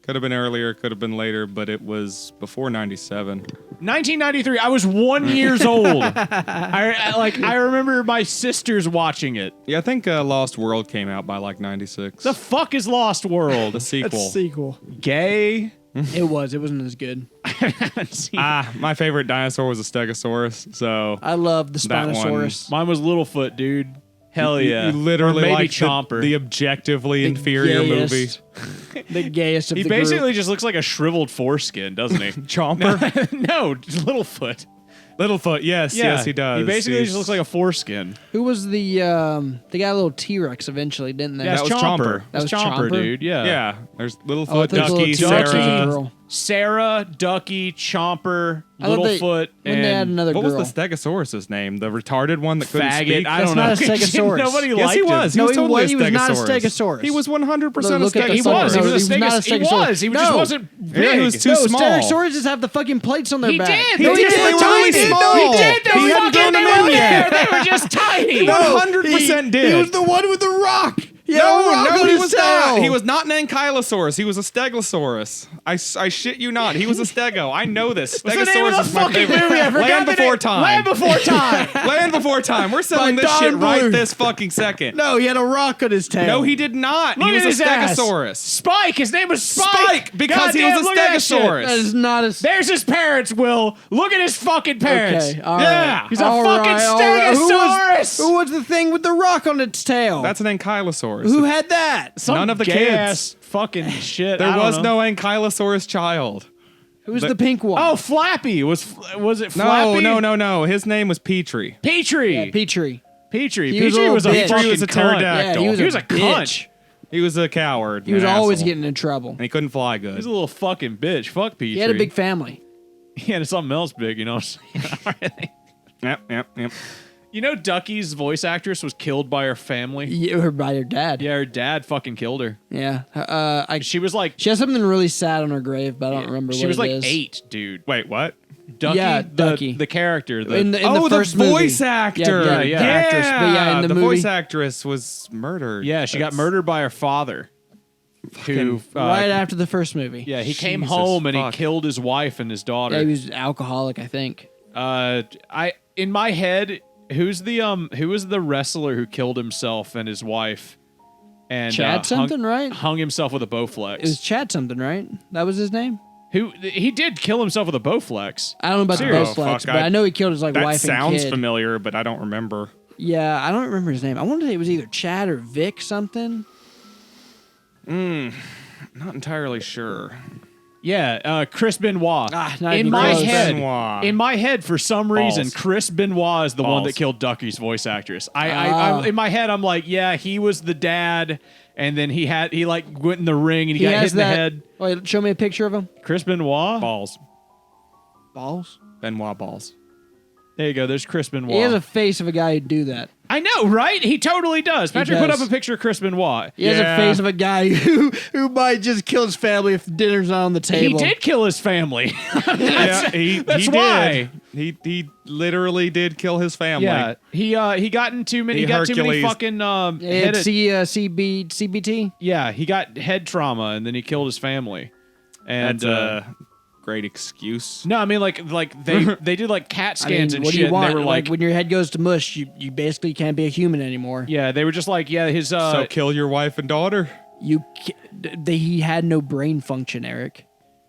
Speaker 3: Could have been earlier, could have been later, but it was before 97.
Speaker 1: 1993. I was 1 years old. I remember my sisters watching it.
Speaker 3: Yeah, I think Lost World came out by like 96.
Speaker 1: The fuck is Lost World?
Speaker 3: The sequel.
Speaker 2: Sequel.
Speaker 1: Gay.
Speaker 2: It wasn't as good.
Speaker 1: I haven't seen.
Speaker 3: My favorite dinosaur was a Stegosaurus, so
Speaker 2: I love the
Speaker 3: That one-
Speaker 2: Spinosaurus.
Speaker 1: Mine was Littlefoot, dude. Hell yeah.
Speaker 3: you literally
Speaker 1: or maybe
Speaker 3: like
Speaker 1: Chomper.
Speaker 3: the objectively inferior movie.
Speaker 2: The gayest of
Speaker 1: He
Speaker 2: the
Speaker 1: basically
Speaker 2: group.
Speaker 1: just looks like a shriveled foreskin, doesn't he?
Speaker 3: Chomper?
Speaker 1: No, just Littlefoot.
Speaker 3: Littlefoot, yes, yes, he does.
Speaker 1: He basically
Speaker 3: He's-
Speaker 1: just looks like a foreskin.
Speaker 2: Who was the they got a little T-Rex eventually, didn't they?
Speaker 1: Yeah,
Speaker 3: That
Speaker 1: it's
Speaker 3: was
Speaker 1: Chomper.
Speaker 3: Chomper.
Speaker 1: That's
Speaker 2: That was
Speaker 1: Chomper,
Speaker 2: Chomper?
Speaker 1: dude. Yeah.
Speaker 3: Yeah, there's
Speaker 2: Oh, I
Speaker 3: Littlefoot,
Speaker 2: thought it was
Speaker 3: Ducky,
Speaker 2: little T-Rex was a
Speaker 3: Sarah.
Speaker 2: girl.
Speaker 1: Sarah, Ducky, Chomper,
Speaker 2: I thought they-
Speaker 1: Littlefoot,
Speaker 2: when they had
Speaker 1: and
Speaker 2: another
Speaker 3: What
Speaker 2: girl.
Speaker 3: was the Stegosaurus' name? The retarded one that couldn't
Speaker 1: faggot.
Speaker 3: speak?
Speaker 1: I don't
Speaker 2: That's
Speaker 1: know.
Speaker 2: not a Stegosaurus.
Speaker 1: Nobody
Speaker 3: Yes,
Speaker 1: liked
Speaker 3: he
Speaker 1: him.
Speaker 3: was. He
Speaker 2: No,
Speaker 3: was
Speaker 2: he
Speaker 3: totally
Speaker 2: was- he was not a
Speaker 3: Stegosaurus.
Speaker 2: Stegosaurus.
Speaker 3: He was 100%
Speaker 2: Look
Speaker 3: a
Speaker 2: at the
Speaker 1: He
Speaker 3: Stegosaurus.
Speaker 1: was. He
Speaker 2: No,
Speaker 1: was a
Speaker 2: he was not a
Speaker 1: Stegosaurus. He
Speaker 2: Stegosaurus.
Speaker 1: was. He
Speaker 2: No.
Speaker 1: just wasn't
Speaker 3: Yeah,
Speaker 1: big.
Speaker 3: he was too
Speaker 2: No,
Speaker 3: small.
Speaker 2: Stegosauruses have the fucking plates on their
Speaker 1: He
Speaker 2: back.
Speaker 1: did.
Speaker 3: He
Speaker 1: They
Speaker 3: did.
Speaker 1: were
Speaker 3: They were
Speaker 1: tiny.
Speaker 3: really small.
Speaker 1: He did. They
Speaker 3: He
Speaker 1: were
Speaker 3: hadn't
Speaker 1: fucking.
Speaker 3: grown
Speaker 1: They
Speaker 3: them
Speaker 1: were
Speaker 3: in
Speaker 1: there.
Speaker 3: yet.
Speaker 1: They were just tiny.
Speaker 3: 100% did.
Speaker 2: He was the one with the rock. Yeah,
Speaker 3: No,
Speaker 2: rock on
Speaker 3: he
Speaker 2: his
Speaker 3: was
Speaker 2: tail.
Speaker 3: not. He was not an Ankylosaurus. He was a Stegosaurus. I shit you not. He was a Stego. I know this.
Speaker 1: What's the name
Speaker 3: Stegosaurus
Speaker 1: of
Speaker 3: is
Speaker 1: the
Speaker 3: my
Speaker 1: fucking
Speaker 3: favorite.
Speaker 1: movie? I forgot
Speaker 3: Land
Speaker 1: the
Speaker 3: Before
Speaker 1: name.
Speaker 3: Time.
Speaker 1: Land Before Time.
Speaker 3: Land Before Time. We're selling
Speaker 2: By
Speaker 3: this shit
Speaker 2: Don
Speaker 3: right
Speaker 2: Bluth.
Speaker 3: this fucking second.
Speaker 2: No, he had a rock on his tail.
Speaker 3: No, he did not.
Speaker 1: Look
Speaker 3: He was
Speaker 1: at
Speaker 3: a
Speaker 1: his ass.
Speaker 3: Stegosaurus.
Speaker 1: Spike. His name was Spike.
Speaker 3: Spike, because he
Speaker 1: Goddamn,
Speaker 3: was a
Speaker 1: look at that shit.
Speaker 3: Stegosaurus.
Speaker 2: That is not a.
Speaker 1: There's his parents, Will. Look at his fucking parents.
Speaker 2: Okay, all
Speaker 3: Yeah.
Speaker 2: right.
Speaker 1: He's a
Speaker 2: All
Speaker 1: fucking
Speaker 2: right, all right.
Speaker 1: Stegosaurus.
Speaker 2: Who was the thing with the rock on its tail?
Speaker 3: That's an Ankylosaurus.
Speaker 2: Who had that?
Speaker 1: Some
Speaker 3: None of the
Speaker 1: gay-ass fucking shit.
Speaker 3: There
Speaker 1: I don't
Speaker 3: was
Speaker 1: know.
Speaker 3: no Ankylosaurus child.
Speaker 2: Who's the pink one?
Speaker 1: Oh, Flappy. Was it
Speaker 3: No,
Speaker 1: Flappy?
Speaker 3: no. His name was Petrie.
Speaker 1: Petrie.
Speaker 2: yeah, Petrie.
Speaker 1: Petrie.
Speaker 2: He was a
Speaker 1: Petrie was a
Speaker 2: little bitch.
Speaker 1: fucking
Speaker 3: Petrie was a
Speaker 1: cunt.
Speaker 3: pterodactyl.
Speaker 2: Yeah, he was
Speaker 1: a
Speaker 2: bitch.
Speaker 1: cunt.
Speaker 3: He was a coward.
Speaker 2: He was
Speaker 3: an
Speaker 2: always
Speaker 3: asshole.
Speaker 2: getting in trouble.
Speaker 3: And he couldn't fly good.
Speaker 1: He's a little fucking bitch. Fuck Petrie.
Speaker 2: He had a big family.
Speaker 1: He had something else big, you know what I'm saying?
Speaker 3: Yep.
Speaker 1: You know Ducky's voice actress was killed by her family?
Speaker 2: You were by your dad.
Speaker 1: Yeah, her dad fucking killed her.
Speaker 2: Yeah.
Speaker 1: She was like...
Speaker 2: She has something really sad on her grave, but I don't remember what
Speaker 1: She was
Speaker 2: it
Speaker 1: like
Speaker 2: is.
Speaker 1: 8, dude.
Speaker 3: Wait, what?
Speaker 1: Ducky?
Speaker 2: Yeah,
Speaker 1: the,
Speaker 2: Ducky.
Speaker 1: The character.
Speaker 2: In the
Speaker 3: Oh,
Speaker 2: first
Speaker 3: the
Speaker 2: movie.
Speaker 3: voice actor.
Speaker 2: Yeah,
Speaker 1: yeah.
Speaker 2: the actress. But yeah, in the,
Speaker 3: the
Speaker 2: movie,
Speaker 3: voice actress was murdered.
Speaker 1: yeah, she got
Speaker 3: That's-
Speaker 1: murdered by her father. Who...
Speaker 2: right after the first movie.
Speaker 1: Yeah, he came
Speaker 3: Jesus
Speaker 1: home and
Speaker 3: fuck.
Speaker 1: he killed his wife and his daughter.
Speaker 2: Yeah, he was alcoholic, I think.
Speaker 1: In my head, who was the wrestler who killed himself and his wife? And
Speaker 2: Chad something, right?
Speaker 1: Hung himself with a Bowflex.
Speaker 2: It was Chad something, right? That was his name?
Speaker 1: He did kill himself with a Bowflex.
Speaker 2: I don't know about
Speaker 1: Serious?
Speaker 2: the Bowflex,
Speaker 3: fuck,
Speaker 2: but I know he killed his
Speaker 3: That
Speaker 2: wife and
Speaker 3: sounds
Speaker 2: kid.
Speaker 3: familiar, but I don't remember.
Speaker 2: Yeah, I don't remember his name. I want to say it was either Chad or Vic something.
Speaker 3: Not entirely sure.
Speaker 1: Yeah, Chris Benoit.
Speaker 2: Not
Speaker 1: in
Speaker 2: even
Speaker 1: my
Speaker 2: close.
Speaker 1: head,
Speaker 3: Benoit.
Speaker 1: in my head, for some reason,
Speaker 3: Balls.
Speaker 1: Chris Benoit is the one
Speaker 3: Balls.
Speaker 1: that killed Ducky's voice actress.
Speaker 2: Ah.
Speaker 1: In my head, I'm like, yeah, he was the dad, and then he like went in the ring and he got hit
Speaker 2: has
Speaker 1: in the
Speaker 2: that.
Speaker 1: head.
Speaker 2: Wait, show me a picture of him.
Speaker 1: Chris Benoit.
Speaker 3: Balls.
Speaker 2: Balls.
Speaker 3: Benoit balls.
Speaker 1: There you go. There's Chris Benoit.
Speaker 2: He has a face of a guy who'd do that.
Speaker 1: I know, right? He totally does. Patrick, put
Speaker 2: does.
Speaker 1: up a picture of Chris Benoit.
Speaker 2: He has a
Speaker 3: Yeah.
Speaker 2: face of a guy who might just kill his family if dinner's not on the
Speaker 1: He
Speaker 2: table.
Speaker 1: did kill his family.
Speaker 3: Yeah,
Speaker 1: that's why.
Speaker 3: did. He literally did kill his family.
Speaker 1: Yeah, he got in too many. He
Speaker 3: He
Speaker 1: got too many
Speaker 3: Hercules.
Speaker 1: fucking
Speaker 2: Yeah,
Speaker 1: head.
Speaker 2: CBT.
Speaker 1: Yeah, he got head trauma and then he killed his family. And
Speaker 3: That's a great excuse.
Speaker 1: no, I mean like they did like CAT scans and
Speaker 2: what
Speaker 1: shit.
Speaker 2: do you want?
Speaker 1: And they were like,
Speaker 2: when your head goes to mush, you basically can't be a human anymore.
Speaker 1: yeah, they were just like, yeah, his
Speaker 3: So kill your wife and daughter.
Speaker 2: He had no brain function, Eric.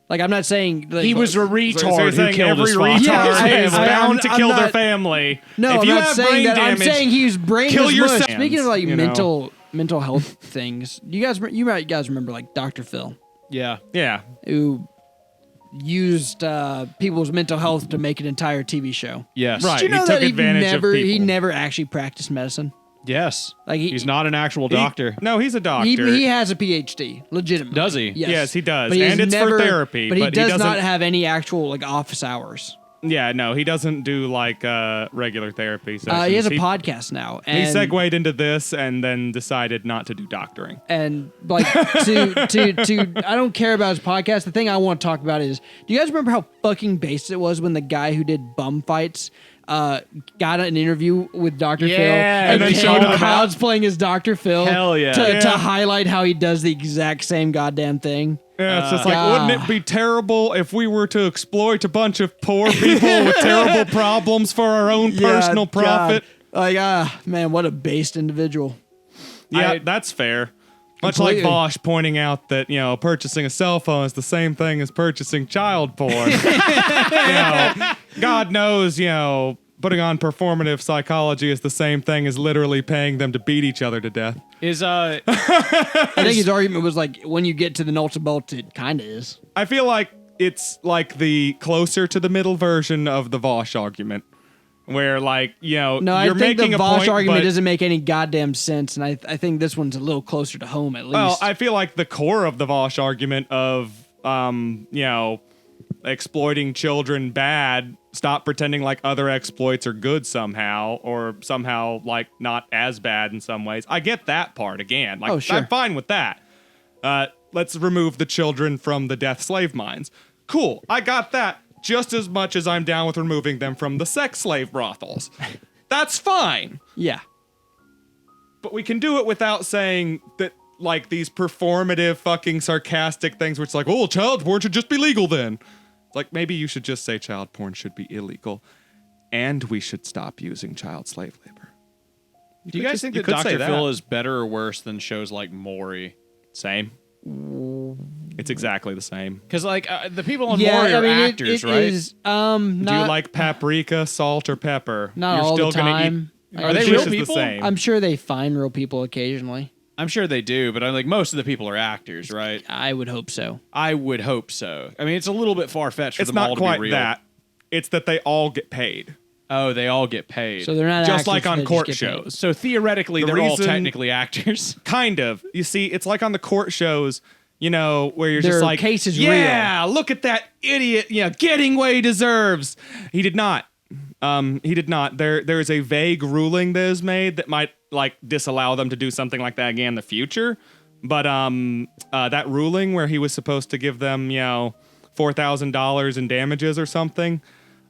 Speaker 2: Like I'm not saying like,
Speaker 1: he was a retard
Speaker 3: So you're
Speaker 1: who
Speaker 3: saying
Speaker 1: killed
Speaker 3: every
Speaker 1: his father.
Speaker 3: retard
Speaker 2: Yeah,
Speaker 3: is
Speaker 2: I-
Speaker 3: bound to
Speaker 2: I'm
Speaker 3: kill their
Speaker 2: not-
Speaker 3: family.
Speaker 2: No,
Speaker 3: if
Speaker 2: I'm
Speaker 3: you
Speaker 2: not
Speaker 3: have
Speaker 2: saying
Speaker 3: brain
Speaker 2: that.
Speaker 3: damage,
Speaker 2: I'm saying he was brain
Speaker 3: kill
Speaker 2: was
Speaker 3: yourself.
Speaker 2: mush. Speaking of like
Speaker 3: You know.
Speaker 2: mental health things, you guys remember like Dr. Phil,
Speaker 1: Yeah,
Speaker 3: yeah.
Speaker 2: who used people's mental health to make an entire TV show.
Speaker 1: yes,
Speaker 3: Right.
Speaker 2: Did you know
Speaker 3: he
Speaker 2: that
Speaker 3: took advantage of
Speaker 2: he
Speaker 3: people.
Speaker 2: never actually practiced medicine?
Speaker 1: Yes.
Speaker 2: Like
Speaker 1: he's not an actual doctor.
Speaker 3: No, he's a doctor.
Speaker 2: He has a PhD, legitimately.
Speaker 1: Does he?
Speaker 2: Yes,
Speaker 3: Yes, he does.
Speaker 2: But
Speaker 3: And it's for therapy,
Speaker 2: But he
Speaker 3: but he
Speaker 2: does not
Speaker 3: doesn't-
Speaker 2: have any actual like office hours.
Speaker 3: Yeah, no, he doesn't do like regular therapy sessions.
Speaker 2: He has a podcast now. And
Speaker 3: He segued into this and then decided not to do doctoring.
Speaker 2: And like to I don't care about his podcast. The thing I want to talk about is, do you guys remember how fucking based it was when the guy who did bum fights got an interview with Dr. Phil
Speaker 1: and
Speaker 3: then showed him
Speaker 2: cosplaying as Dr. Phil
Speaker 1: Hell yeah.
Speaker 2: to highlight how he does the exact same goddamn thing.
Speaker 3: Yeah, it's just like, wouldn't it be terrible if we were to exploit a bunch of poor people with terrible problems for our own personal profit?
Speaker 2: God. Like, man, what a based individual.
Speaker 3: Yeah, that's fair. Much like
Speaker 2: Completely.
Speaker 3: Bosch pointing out that, purchasing a cell phone is the same thing as purchasing child porn. God knows, putting on performative psychology is the same thing as literally paying them to beat each other to death.
Speaker 1: Is
Speaker 2: I think his argument was like, when you get to the nuts and bolts, it kind of is.
Speaker 3: I feel like it's like the closer to the middle version of the Vosh argument, where
Speaker 2: No,
Speaker 3: you're
Speaker 2: I think
Speaker 3: making
Speaker 2: the
Speaker 3: a
Speaker 2: Vosh
Speaker 3: point,
Speaker 2: argument
Speaker 3: but,
Speaker 2: doesn't make any goddamn sense, and I think this one's a little closer to home at least.
Speaker 3: well, I feel like the core of the Vosh argument of exploiting children bad, stop pretending like other exploits are good somehow, or somehow like not as bad in some ways. I get that part again. Like,
Speaker 2: Oh, sure.
Speaker 3: I'm fine with that. Let's remove the children from the death slave mines. Cool, I got that. Just as much as I'm down with removing them from the sex slave brothels. That's fine.
Speaker 2: yeah.
Speaker 3: But we can do it without saying that, like, these performative fucking sarcastic things where it's like, oh, child porn should just be legal then. Like, maybe you should just say child porn should be illegal and we should stop using child slave labor.
Speaker 1: Do you guys think that
Speaker 3: could say
Speaker 1: Dr.
Speaker 3: that.
Speaker 1: Phil is better or worse than shows like Maury?
Speaker 3: Same. It's exactly the same.
Speaker 1: Because like the people on
Speaker 2: Yeah,
Speaker 1: Maury
Speaker 2: I
Speaker 1: are
Speaker 2: mean,
Speaker 1: actors,
Speaker 2: it
Speaker 1: right?
Speaker 2: is,
Speaker 3: Do
Speaker 2: not,
Speaker 3: you like paprika, salt, or pepper?
Speaker 2: Not all the time.
Speaker 1: Are they
Speaker 3: It's
Speaker 1: real
Speaker 3: just
Speaker 1: people?
Speaker 3: The same.
Speaker 2: I'm sure they find real people occasionally.
Speaker 1: I'm sure they do, but I'm like most of the people are actors, right?
Speaker 2: I would hope so.
Speaker 1: I would hope so. I mean, it's a little bit far fetched for
Speaker 3: It's
Speaker 1: them all
Speaker 3: not
Speaker 1: to
Speaker 3: quite
Speaker 1: be real.
Speaker 3: that. It's that they all get paid.
Speaker 1: Oh, they all get paid.
Speaker 2: So they're not
Speaker 3: Just
Speaker 2: actors,
Speaker 3: like on
Speaker 2: they just
Speaker 3: court
Speaker 2: get paid.
Speaker 3: shows.
Speaker 1: So theoretically,
Speaker 3: The
Speaker 1: they're all
Speaker 3: reason-
Speaker 1: technically actors.
Speaker 3: Kind of. You see, it's like on the court shows, where you're
Speaker 2: Their
Speaker 3: just like,
Speaker 2: case is
Speaker 3: yeah, look at that idiot, getting what he deserves. He did not. He did not. There is a vague ruling that is made that might like disallow them to do something like that again in the future. But that ruling where he was supposed to give them, $4,000 in damages or something.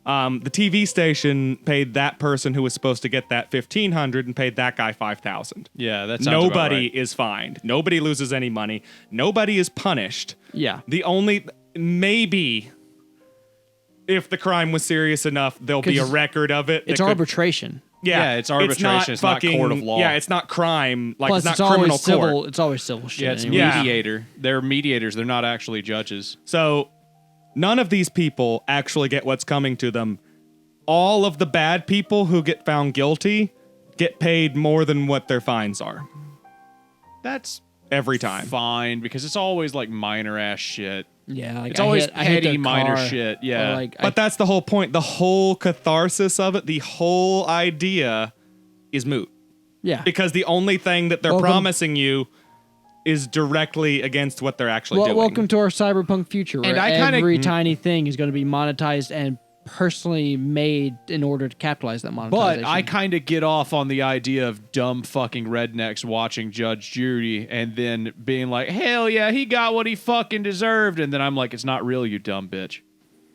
Speaker 3: The TV station paid that person who was supposed to get that $1,500 and paid that guy $5,000.
Speaker 1: Yeah, that sounds about
Speaker 3: Nobody
Speaker 1: right.
Speaker 3: is fined. Nobody loses any money. Nobody is punished.
Speaker 2: Yeah.
Speaker 3: The only maybe if the crime was serious enough, there'll be a
Speaker 2: 'Cause
Speaker 3: record of it.
Speaker 2: It's
Speaker 3: that could-
Speaker 2: arbitration.
Speaker 1: Yeah, it's arbitration. It's not court of law.
Speaker 3: Yeah, it's not crime. Like
Speaker 2: Plus,
Speaker 3: it's not criminal
Speaker 2: always civil.
Speaker 3: court.
Speaker 2: It's always civil shit.
Speaker 1: Yeah, it's
Speaker 2: anyway.
Speaker 3: Yeah.
Speaker 1: mediator. They're mediators. They're not actually judges.
Speaker 3: So none of these people actually get what's coming to them. All of the bad people who get found guilty get paid more than what their fines are
Speaker 1: That's
Speaker 3: every time.
Speaker 1: fine because it's always like minor ass shit.
Speaker 2: Yeah, like
Speaker 1: It's always
Speaker 2: I hit
Speaker 1: petty
Speaker 2: their
Speaker 1: minor
Speaker 2: car,
Speaker 1: shit,
Speaker 2: or,
Speaker 1: yeah.
Speaker 2: like
Speaker 3: But that's the whole point. The whole catharsis of it, the whole idea is moot.
Speaker 2: yeah.
Speaker 3: Because the only thing that they're
Speaker 2: Welcome-
Speaker 3: promising you is directly against what they're actually doing.
Speaker 2: Welcome to our cyberpunk future, where
Speaker 1: And I kinda-
Speaker 2: every tiny thing is going to be monetized and personally made in order to capitalize that monetization.
Speaker 1: But I kind of get off on the idea of dumb fucking rednecks watching Judge Judy and then being like, hell yeah, he got what he fucking deserved. And then I'm like, it's not real, you dumb bitch.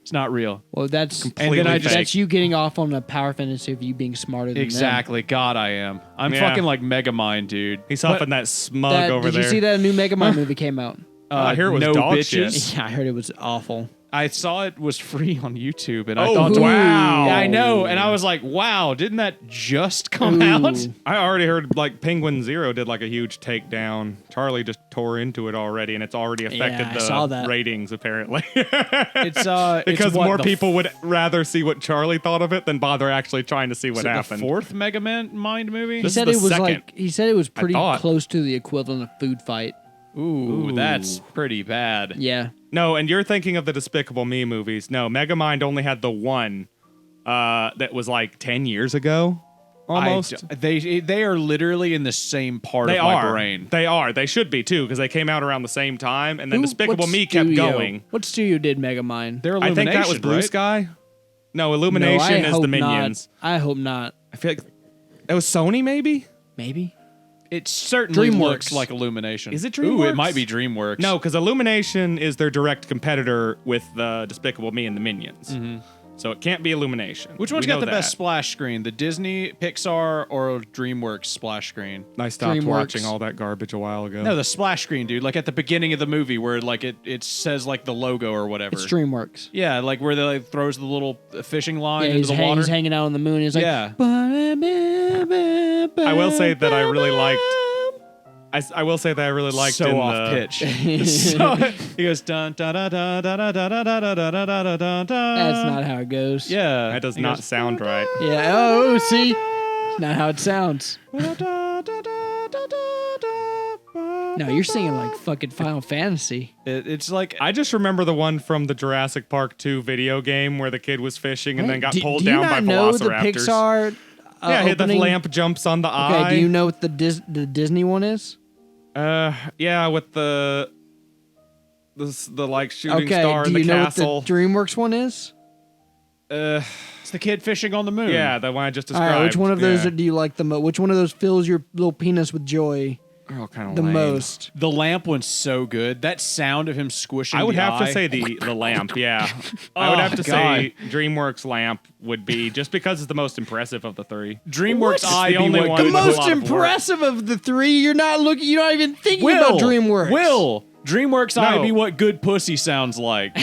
Speaker 1: It's not real.
Speaker 2: well, that's
Speaker 3: Completely
Speaker 1: And then I just-
Speaker 2: that's you getting off on a power fantasy of you being smarter than
Speaker 1: Exactly. God, I am. I'm
Speaker 3: Yeah.
Speaker 1: fucking like Megamind, dude.
Speaker 3: He's
Speaker 1: But,
Speaker 3: huffing that smug
Speaker 2: them.
Speaker 3: over
Speaker 2: Did
Speaker 3: there.
Speaker 2: you see that a new Megamind movie came out?
Speaker 3: I hear it was
Speaker 1: no
Speaker 3: dog
Speaker 1: bitches.
Speaker 3: shit.
Speaker 2: Yeah, I heard it was awful.
Speaker 1: I saw it was free on YouTube, and I
Speaker 3: Oh,
Speaker 1: thought,
Speaker 3: wow.
Speaker 1: Yeah, I know. And I was like, wow, didn't that just come
Speaker 2: Ooh.
Speaker 1: out?
Speaker 3: I already heard like Penguin Zero did like a huge takedown. Charlie just tore into it already, and it's already affected
Speaker 2: I saw
Speaker 3: the
Speaker 2: that.
Speaker 3: ratings apparently.
Speaker 1: It's
Speaker 3: because
Speaker 1: it's what,
Speaker 3: more
Speaker 1: the
Speaker 3: people would rather see what Charlie thought of it than bother actually trying to see what
Speaker 1: is it
Speaker 3: happened.
Speaker 1: the fourth Mega Man Mind movie.
Speaker 2: He
Speaker 3: This is
Speaker 2: said
Speaker 3: the
Speaker 2: it was
Speaker 3: second.
Speaker 2: like he said it was pretty
Speaker 3: thought.
Speaker 2: close to the equivalent of Food Fight.
Speaker 1: Ooh, that's pretty bad.
Speaker 2: Yeah.
Speaker 3: No, and you're thinking of the Despicable Me movies. No, Megamind only had the one that was like 10 years ago. almost.
Speaker 1: They are literally in the same part
Speaker 3: They
Speaker 1: of my
Speaker 3: are.
Speaker 1: brain.
Speaker 3: They are. They should be too, because they came out around the same time, and then Despicable
Speaker 2: What
Speaker 3: Me kept
Speaker 2: studio-
Speaker 3: going.
Speaker 2: What studio did Megamind?
Speaker 1: They're
Speaker 3: I think that was
Speaker 1: Illumination,
Speaker 3: Blue
Speaker 1: right?
Speaker 3: Sky. No,
Speaker 2: No,
Speaker 3: Illumination
Speaker 2: I
Speaker 3: is
Speaker 2: hope
Speaker 3: the Minions.
Speaker 2: Not. I hope not.
Speaker 3: I feel like it was Sony, maybe.
Speaker 2: Maybe.
Speaker 1: It certainly
Speaker 2: DreamWorks.
Speaker 1: looks like Illumination.
Speaker 3: Is it
Speaker 1: Ooh,
Speaker 3: DreamWorks?
Speaker 1: it might be DreamWorks.
Speaker 3: No, because Illumination is their direct competitor with the Despicable Me and the Minions. So it can't be Illumination.
Speaker 1: Which one's
Speaker 3: We
Speaker 1: got
Speaker 3: know
Speaker 1: the
Speaker 3: that.
Speaker 1: best splash screen? The Disney, Pixar, or DreamWorks splash screen?
Speaker 3: I stopped
Speaker 2: DreamWorks.
Speaker 3: watching all that garbage a while ago.
Speaker 1: No, the splash screen, dude. Like at the beginning of the movie, where like it says like the logo or whatever.
Speaker 2: It's DreamWorks.
Speaker 1: Yeah, like where they like, throws the little fishing line
Speaker 2: Yeah,
Speaker 1: into the water.
Speaker 2: he's hanging out on the moon. He's like,
Speaker 1: Yeah.
Speaker 3: I will say that I really liked. I will say that I really liked
Speaker 1: so
Speaker 3: in
Speaker 1: off
Speaker 3: the,
Speaker 1: pitch. So, he goes dun dun dun dun dun dun dun dun dun dun dun dun dun.
Speaker 2: That's not how it goes.
Speaker 1: Yeah,
Speaker 3: That does
Speaker 1: He
Speaker 3: not
Speaker 1: goes,
Speaker 3: sound right.
Speaker 2: Yeah. Oh, see, not how it sounds. No, you're singing like fucking Final Fantasy.
Speaker 1: It's like
Speaker 3: I just remember the one from the Jurassic Park 2 video game where the kid was fishing and then got
Speaker 2: do,
Speaker 3: pulled
Speaker 2: do you
Speaker 3: down by
Speaker 2: not know the
Speaker 3: velociraptors.
Speaker 2: Pixar?
Speaker 3: Yeah, the
Speaker 2: opening?
Speaker 3: lamp jumps on the eye.
Speaker 2: Okay, do you know what the Disney one is?
Speaker 3: Yeah, with the like shooting
Speaker 2: Okay,
Speaker 3: star
Speaker 2: do
Speaker 3: in the
Speaker 2: you know
Speaker 3: castle.
Speaker 2: what the DreamWorks one is?
Speaker 1: it's the kid fishing on the moon.
Speaker 3: Yeah, the one I just
Speaker 2: All
Speaker 3: described.
Speaker 2: right, which one of those
Speaker 3: yeah.
Speaker 2: do you like the most? Which one of those fills your little penis with joy
Speaker 3: Oh, kind
Speaker 2: the most?
Speaker 1: The lamp one's so good. That sound of him squishing.
Speaker 3: I would
Speaker 1: the
Speaker 3: have
Speaker 1: eye.
Speaker 3: to say the lamp. Yeah, I would
Speaker 1: Oh,
Speaker 3: have to
Speaker 1: God.
Speaker 3: say DreamWorks lamp would be just because it's the most impressive of the three.
Speaker 1: DreamWorks
Speaker 3: It's
Speaker 1: eye
Speaker 3: the
Speaker 1: be
Speaker 3: only
Speaker 1: what
Speaker 3: one
Speaker 1: good
Speaker 3: with a
Speaker 2: Most
Speaker 3: lot of work.
Speaker 2: impressive of the three. You're not looking. You're not even thinking about DreamWorks.
Speaker 1: Will DreamWorks eye
Speaker 3: No.
Speaker 1: be what good pussy sounds like?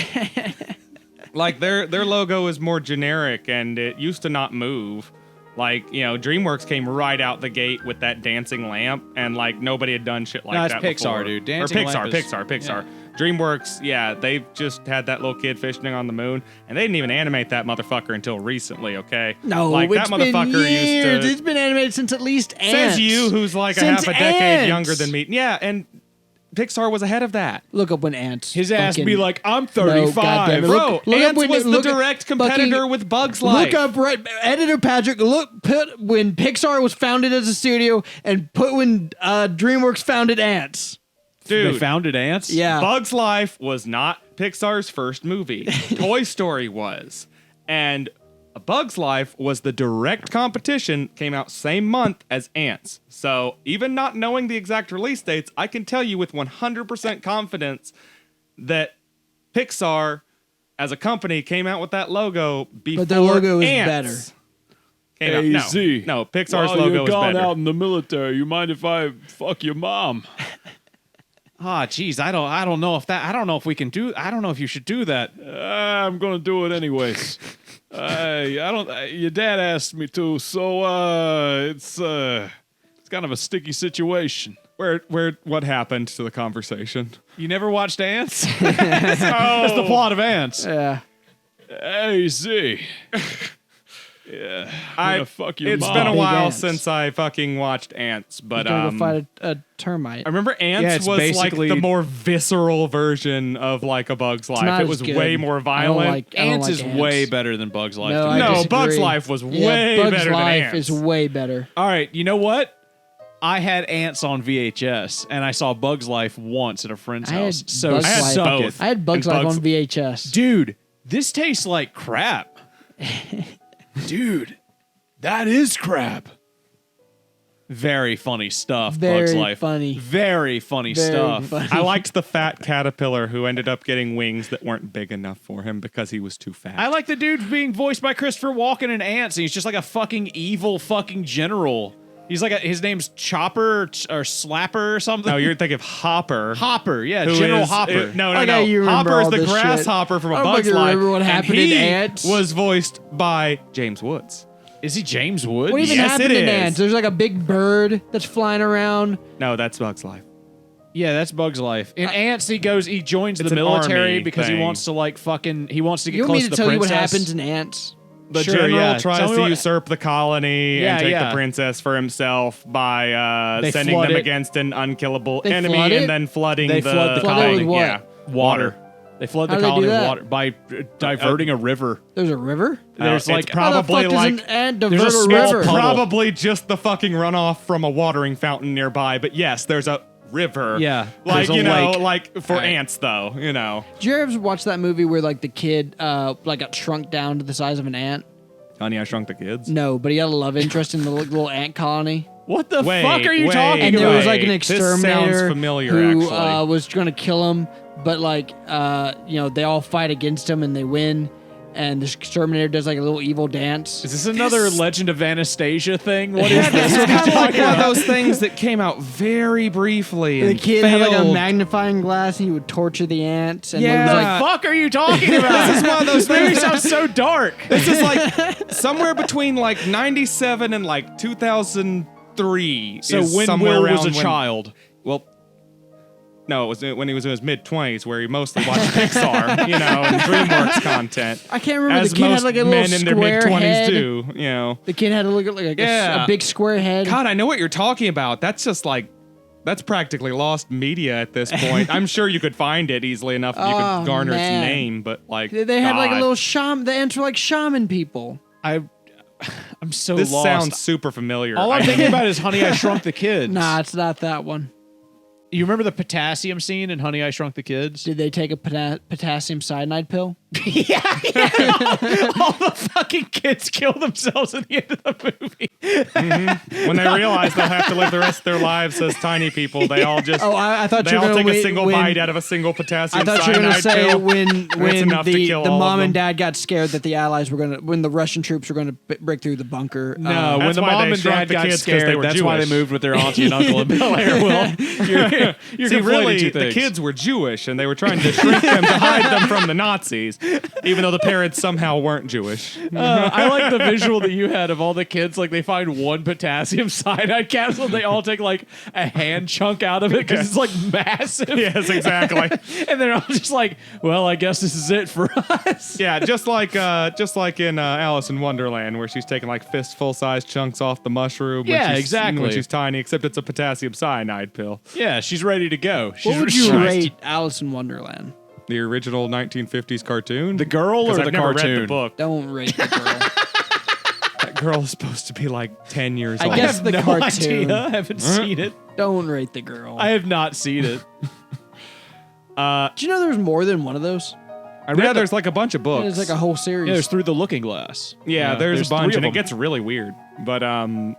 Speaker 3: Like their logo is more generic and it used to not move. Like, you know, DreamWorks came right out the gate with that dancing lamp and like nobody had done shit like
Speaker 1: No, it's
Speaker 3: that
Speaker 1: Pixar,
Speaker 3: before.
Speaker 1: dude.
Speaker 3: Or
Speaker 1: Dancing
Speaker 3: Pixar,
Speaker 1: lamp is-
Speaker 3: Pixar. DreamWorks, yeah, they've just had that little kid fishing on the moon and they didn't even animate that motherfucker until recently, okay?
Speaker 2: No,
Speaker 3: like
Speaker 2: it's
Speaker 3: that motherfucker
Speaker 2: been years.
Speaker 3: used to
Speaker 2: It's been animated since at least Ants.
Speaker 3: says you who's like a
Speaker 2: Since
Speaker 3: half a decade
Speaker 2: Ants.
Speaker 3: younger than me. Yeah, and Pixar was ahead of that.
Speaker 2: Look up when Ants.
Speaker 1: His ass
Speaker 2: fucking-
Speaker 1: be like, I'm
Speaker 2: No,
Speaker 1: 35.
Speaker 2: goddamn it.
Speaker 3: Bro,
Speaker 2: Look up
Speaker 3: Ants
Speaker 2: when-
Speaker 3: was the
Speaker 2: look up
Speaker 3: direct competitor
Speaker 2: fucking-
Speaker 3: with Bugs Life.
Speaker 2: Look up right, editor Patrick. Put when Pixar was founded as a studio, and put when DreamWorks founded Ants.
Speaker 3: Dude,
Speaker 1: They founded ants.
Speaker 2: Yeah,
Speaker 3: Bugs Life was not Pixar's first movie. Toy Story was. And A Bug's Life was the direct competition, came out same month as Ants. So even not knowing the exact release dates, I can tell you with 100% confidence that Pixar as a company came out with that logo before
Speaker 2: But their logo is
Speaker 3: Ants came out.
Speaker 1: AZ.
Speaker 3: No, Pixar's
Speaker 1: While
Speaker 3: logo
Speaker 1: you're
Speaker 3: is
Speaker 1: gone
Speaker 3: better.
Speaker 1: out in the military, you mind if I fuck your mom? Ah, geez, I don't know if we can do. I don't know if you should do that. I'm gonna do it anyways. I don't. Your dad asked me to, so it's kind of a sticky situation.
Speaker 3: What happened to the conversation?
Speaker 1: You never watched Ants? That's the plot of Ants.
Speaker 2: yeah.
Speaker 1: AZ. Yeah, I'm gonna fuck your
Speaker 3: It's
Speaker 1: mom.
Speaker 3: been a
Speaker 2: Big
Speaker 3: while
Speaker 2: ants.
Speaker 3: since I fucking watched Ants, but
Speaker 2: Gonna go fight a termite.
Speaker 3: I remember
Speaker 1: Yeah,
Speaker 3: Ants
Speaker 1: it's
Speaker 3: was like
Speaker 1: basically-
Speaker 3: the more visceral version of like A Bug's Life.
Speaker 2: not
Speaker 3: It
Speaker 2: as
Speaker 3: was
Speaker 2: good.
Speaker 3: way more
Speaker 2: I don't
Speaker 3: violent.
Speaker 2: like
Speaker 1: Ants is
Speaker 2: Ants.
Speaker 1: way better than Bugs Life.
Speaker 2: No,
Speaker 1: to me.
Speaker 2: I
Speaker 3: No,
Speaker 2: disagree.
Speaker 3: Bug's Life was way
Speaker 2: Bugs
Speaker 3: better
Speaker 2: Life
Speaker 3: than Ants.
Speaker 2: is way better.
Speaker 1: All right, you know what? I had Ants on VHS, and I saw Bugs Life once at a friend's
Speaker 2: I had
Speaker 1: house. So
Speaker 2: Bugs
Speaker 3: I had
Speaker 2: Life.
Speaker 1: suck
Speaker 3: both.
Speaker 1: it.
Speaker 2: I had Bugs
Speaker 3: And
Speaker 2: Life
Speaker 3: Bugs-
Speaker 2: on VHS.
Speaker 1: Dude, this tastes like crap. Dude, that is crap. Very funny stuff, Bugs
Speaker 2: Very
Speaker 1: Life.
Speaker 2: funny.
Speaker 1: Very funny
Speaker 2: Very
Speaker 1: stuff.
Speaker 2: funny.
Speaker 3: I liked the fat caterpillar who ended up getting wings that weren't big enough for him because he was too fat.
Speaker 1: I like the dude being voiced by Christopher Walken in Ants, and he's just like a fucking evil fucking general. He's like his name's Chopper or Slapper or something.
Speaker 3: No, you're thinking of Hopper.
Speaker 1: Hopper, yeah,
Speaker 3: who
Speaker 1: General
Speaker 3: is-
Speaker 1: Hopper.
Speaker 3: No,
Speaker 2: Like how you remember
Speaker 3: Hopper is
Speaker 2: all
Speaker 3: the
Speaker 2: this shit.
Speaker 3: grasshopper from
Speaker 2: I
Speaker 3: A
Speaker 2: don't
Speaker 3: Bug's
Speaker 2: fucking
Speaker 3: Life.
Speaker 2: remember what
Speaker 3: and
Speaker 2: happened
Speaker 3: he
Speaker 2: in Ants.
Speaker 3: was voiced by James Woods.
Speaker 1: Is he James Woods?
Speaker 2: What even
Speaker 3: Yes,
Speaker 2: happened
Speaker 3: it
Speaker 2: in
Speaker 3: is.
Speaker 2: Ants? There's like a big bird that's flying around.
Speaker 3: No, that's Bug's Life.
Speaker 1: Yeah, that's Bugs Life. In Ants, he joins
Speaker 3: It's
Speaker 1: the
Speaker 3: an
Speaker 1: military
Speaker 3: army
Speaker 1: because
Speaker 3: thing.
Speaker 1: he wants to he wants to get
Speaker 2: You want
Speaker 1: close
Speaker 2: me to
Speaker 1: to the
Speaker 2: tell you what
Speaker 1: princess.
Speaker 2: happens in Ants?
Speaker 3: The
Speaker 1: Sure,
Speaker 3: general
Speaker 1: yeah.
Speaker 3: tries
Speaker 1: Tell me
Speaker 3: to
Speaker 1: what-
Speaker 3: usurp the colony
Speaker 1: Yeah,
Speaker 3: and take
Speaker 1: yeah.
Speaker 3: the princess for himself by
Speaker 1: They
Speaker 3: sending
Speaker 1: flood
Speaker 3: them
Speaker 1: it.
Speaker 3: against an unkillable
Speaker 2: They
Speaker 3: enemy
Speaker 2: flood it?
Speaker 3: and then flooding
Speaker 1: They
Speaker 3: the
Speaker 1: flood the
Speaker 2: Flood it
Speaker 3: colony.
Speaker 2: with what?
Speaker 3: Yeah.
Speaker 1: Water. They flood
Speaker 2: How
Speaker 1: the
Speaker 2: do they do
Speaker 1: colony with
Speaker 2: that?
Speaker 1: water by diverting a river.
Speaker 2: There's a river?
Speaker 1: There's
Speaker 3: it's
Speaker 1: like
Speaker 3: probably
Speaker 2: How the fuck
Speaker 3: like
Speaker 2: does an ant
Speaker 1: there's
Speaker 2: divert
Speaker 1: a
Speaker 2: a
Speaker 1: small
Speaker 2: river?
Speaker 1: puddle.
Speaker 3: probably just the fucking runoff from a watering fountain nearby. But yes, there's a river.
Speaker 1: Yeah,
Speaker 3: like
Speaker 1: there's a lake.
Speaker 3: like for
Speaker 1: Right.
Speaker 3: ants though.
Speaker 2: Did you ever watch that movie where like the kid like got shrunk down to the size of an ant?
Speaker 3: Honey, I Shrunk the Kids.
Speaker 2: No, but he had a love interest in the little ant colony.
Speaker 1: What the
Speaker 3: Wait,
Speaker 1: fuck are you
Speaker 3: wait,
Speaker 1: talking
Speaker 2: And
Speaker 1: about?
Speaker 2: there was like an
Speaker 3: This sounds
Speaker 2: exterminator
Speaker 3: familiar,
Speaker 2: who
Speaker 3: actually.
Speaker 2: was going to kill him, but like they all fight against him and they win. And this exterminator does like a little evil dance.
Speaker 1: Is this another Legend of Anastasia thing? What is this?
Speaker 3: It's kind of like one of those things that came out very briefly.
Speaker 2: The
Speaker 3: And
Speaker 2: kid had like a
Speaker 3: failed.
Speaker 2: magnifying glass and he would torture the ants. And
Speaker 3: Yeah.
Speaker 2: it was
Speaker 1: What
Speaker 2: like,
Speaker 1: the fuck are you talking about?
Speaker 3: This is one of those
Speaker 1: This movie
Speaker 3: things.
Speaker 1: sounds so dark.
Speaker 3: This is like somewhere between like 97 and like 2003.
Speaker 1: So
Speaker 3: is
Speaker 1: when
Speaker 3: somewhere
Speaker 1: Will was
Speaker 3: around
Speaker 1: a
Speaker 3: when-
Speaker 1: child.
Speaker 3: Well, no, it was when he was in his mid-20s, where he mostly watched Pixar, and DreamWorks content.
Speaker 2: I can't remember.
Speaker 3: As
Speaker 2: The kid had
Speaker 3: most
Speaker 2: like a
Speaker 3: men
Speaker 2: little
Speaker 3: in their
Speaker 2: square
Speaker 3: mid-20s
Speaker 2: head.
Speaker 3: do,
Speaker 2: The kid had to look at like
Speaker 3: Yeah.
Speaker 2: a big square head.
Speaker 3: God, I know what you're talking about. That's just like, that's practically lost media at this point. I'm sure you could find it easily enough that you
Speaker 2: Oh,
Speaker 3: could garner
Speaker 2: man.
Speaker 3: its name, but like,
Speaker 2: They had like a
Speaker 3: God.
Speaker 2: little shaman. The ants were like shaman people.
Speaker 1: I'm so
Speaker 3: This
Speaker 1: lost.
Speaker 3: sounds super familiar.
Speaker 1: All I'm thinking about is Honey, I Shrunk the Kids.
Speaker 2: Nah, it's not that one.
Speaker 1: You remember the potassium scene in Honey, I Shrunk the Kids?
Speaker 2: Did they take a potassium cyanide pill?
Speaker 1: Yeah. All the fucking kids kill themselves at the end of the movie.
Speaker 3: When they realize they'll have to live the rest of their lives as tiny people, they all just
Speaker 2: Oh, I thought
Speaker 3: they
Speaker 2: you were
Speaker 3: all
Speaker 2: going
Speaker 3: take
Speaker 2: to
Speaker 3: a single bite out of a single potassium
Speaker 2: I thought you were going
Speaker 3: cyanide
Speaker 2: to say
Speaker 3: pill.
Speaker 2: when
Speaker 3: enough to
Speaker 2: the
Speaker 3: kill all of
Speaker 2: mom
Speaker 3: them.
Speaker 2: and dad got scared that the Allies were when the Russian troops were going to break through the bunker.
Speaker 1: No, when
Speaker 3: That's
Speaker 1: the
Speaker 3: why
Speaker 1: mom
Speaker 3: they
Speaker 1: and
Speaker 3: shrunk
Speaker 1: dad
Speaker 3: the
Speaker 1: got
Speaker 3: kids 'cause they
Speaker 1: scared,
Speaker 3: were
Speaker 1: that's why they
Speaker 3: Jewish.
Speaker 1: moved with their auntie and uncle in Bel Air. Will you're
Speaker 3: See,
Speaker 1: conflating
Speaker 3: really,
Speaker 1: two
Speaker 3: the
Speaker 1: things.
Speaker 3: kids were Jewish, and they were trying to shrink them to hide them from the Nazis, even though the parents somehow weren't Jewish.
Speaker 1: I like the visual that you had of all the kids. Like they find one potassium cyanide capsule, and they all take like a hand chunk out of it because it's like massive.
Speaker 3: Yes, exactly.
Speaker 1: And they're all just like, "Well, I guess this is it for us."
Speaker 3: Yeah, just like in Alice in Wonderland, where she's taking like fistful-sized chunks off the mushroom.
Speaker 1: Yeah,
Speaker 3: when she's,
Speaker 1: exactly.
Speaker 3: When she's tiny, except it's a potassium cyanide pill.
Speaker 1: Yeah, she's ready to go. She's
Speaker 2: What would you
Speaker 1: right.
Speaker 2: rate Alice in Wonderland?
Speaker 3: The original 1950s cartoon.
Speaker 1: The girl or
Speaker 3: 'Cause
Speaker 1: the
Speaker 3: I've never
Speaker 1: cartoon?
Speaker 3: read the book.
Speaker 2: Don't rate the girl.
Speaker 3: That girl is supposed to be like 10 years
Speaker 2: I
Speaker 3: old.
Speaker 2: guess
Speaker 1: I have
Speaker 2: the
Speaker 1: no
Speaker 2: cartoon.
Speaker 1: idea. I haven't seen it.
Speaker 2: Don't rate the girl.
Speaker 1: I have not seen it.
Speaker 2: Did you know there was more than one of those?
Speaker 1: I read
Speaker 3: Yeah, there's like a bunch of books.
Speaker 2: There's like a whole series.
Speaker 1: Yeah, there's Through the Looking Glass.
Speaker 3: Yeah, there's a bunch,
Speaker 1: three of
Speaker 3: and it
Speaker 1: them.
Speaker 3: gets really weird. But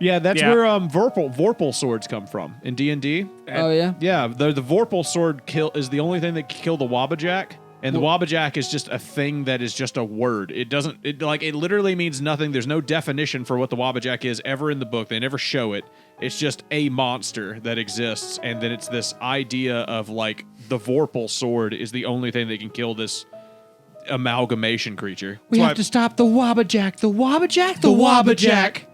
Speaker 1: Yeah, that's where Vorpal swords come from in D&D.
Speaker 2: Oh yeah.
Speaker 1: Yeah, the Vorpal sword is the only thing that can kill the Wabbajack, and the Wabbajack is just a thing that is just a word. It doesn't it literally means nothing. There's no definition for what the Wabbajack is ever in the book. They never show it. It's just a monster that exists, and then it's this idea of like the Vorpal sword is the only thing that can kill this amalgamation creature.
Speaker 2: We
Speaker 3: why-
Speaker 2: have to stop the Wabbajack. The Wabbajack. The Wabbajack.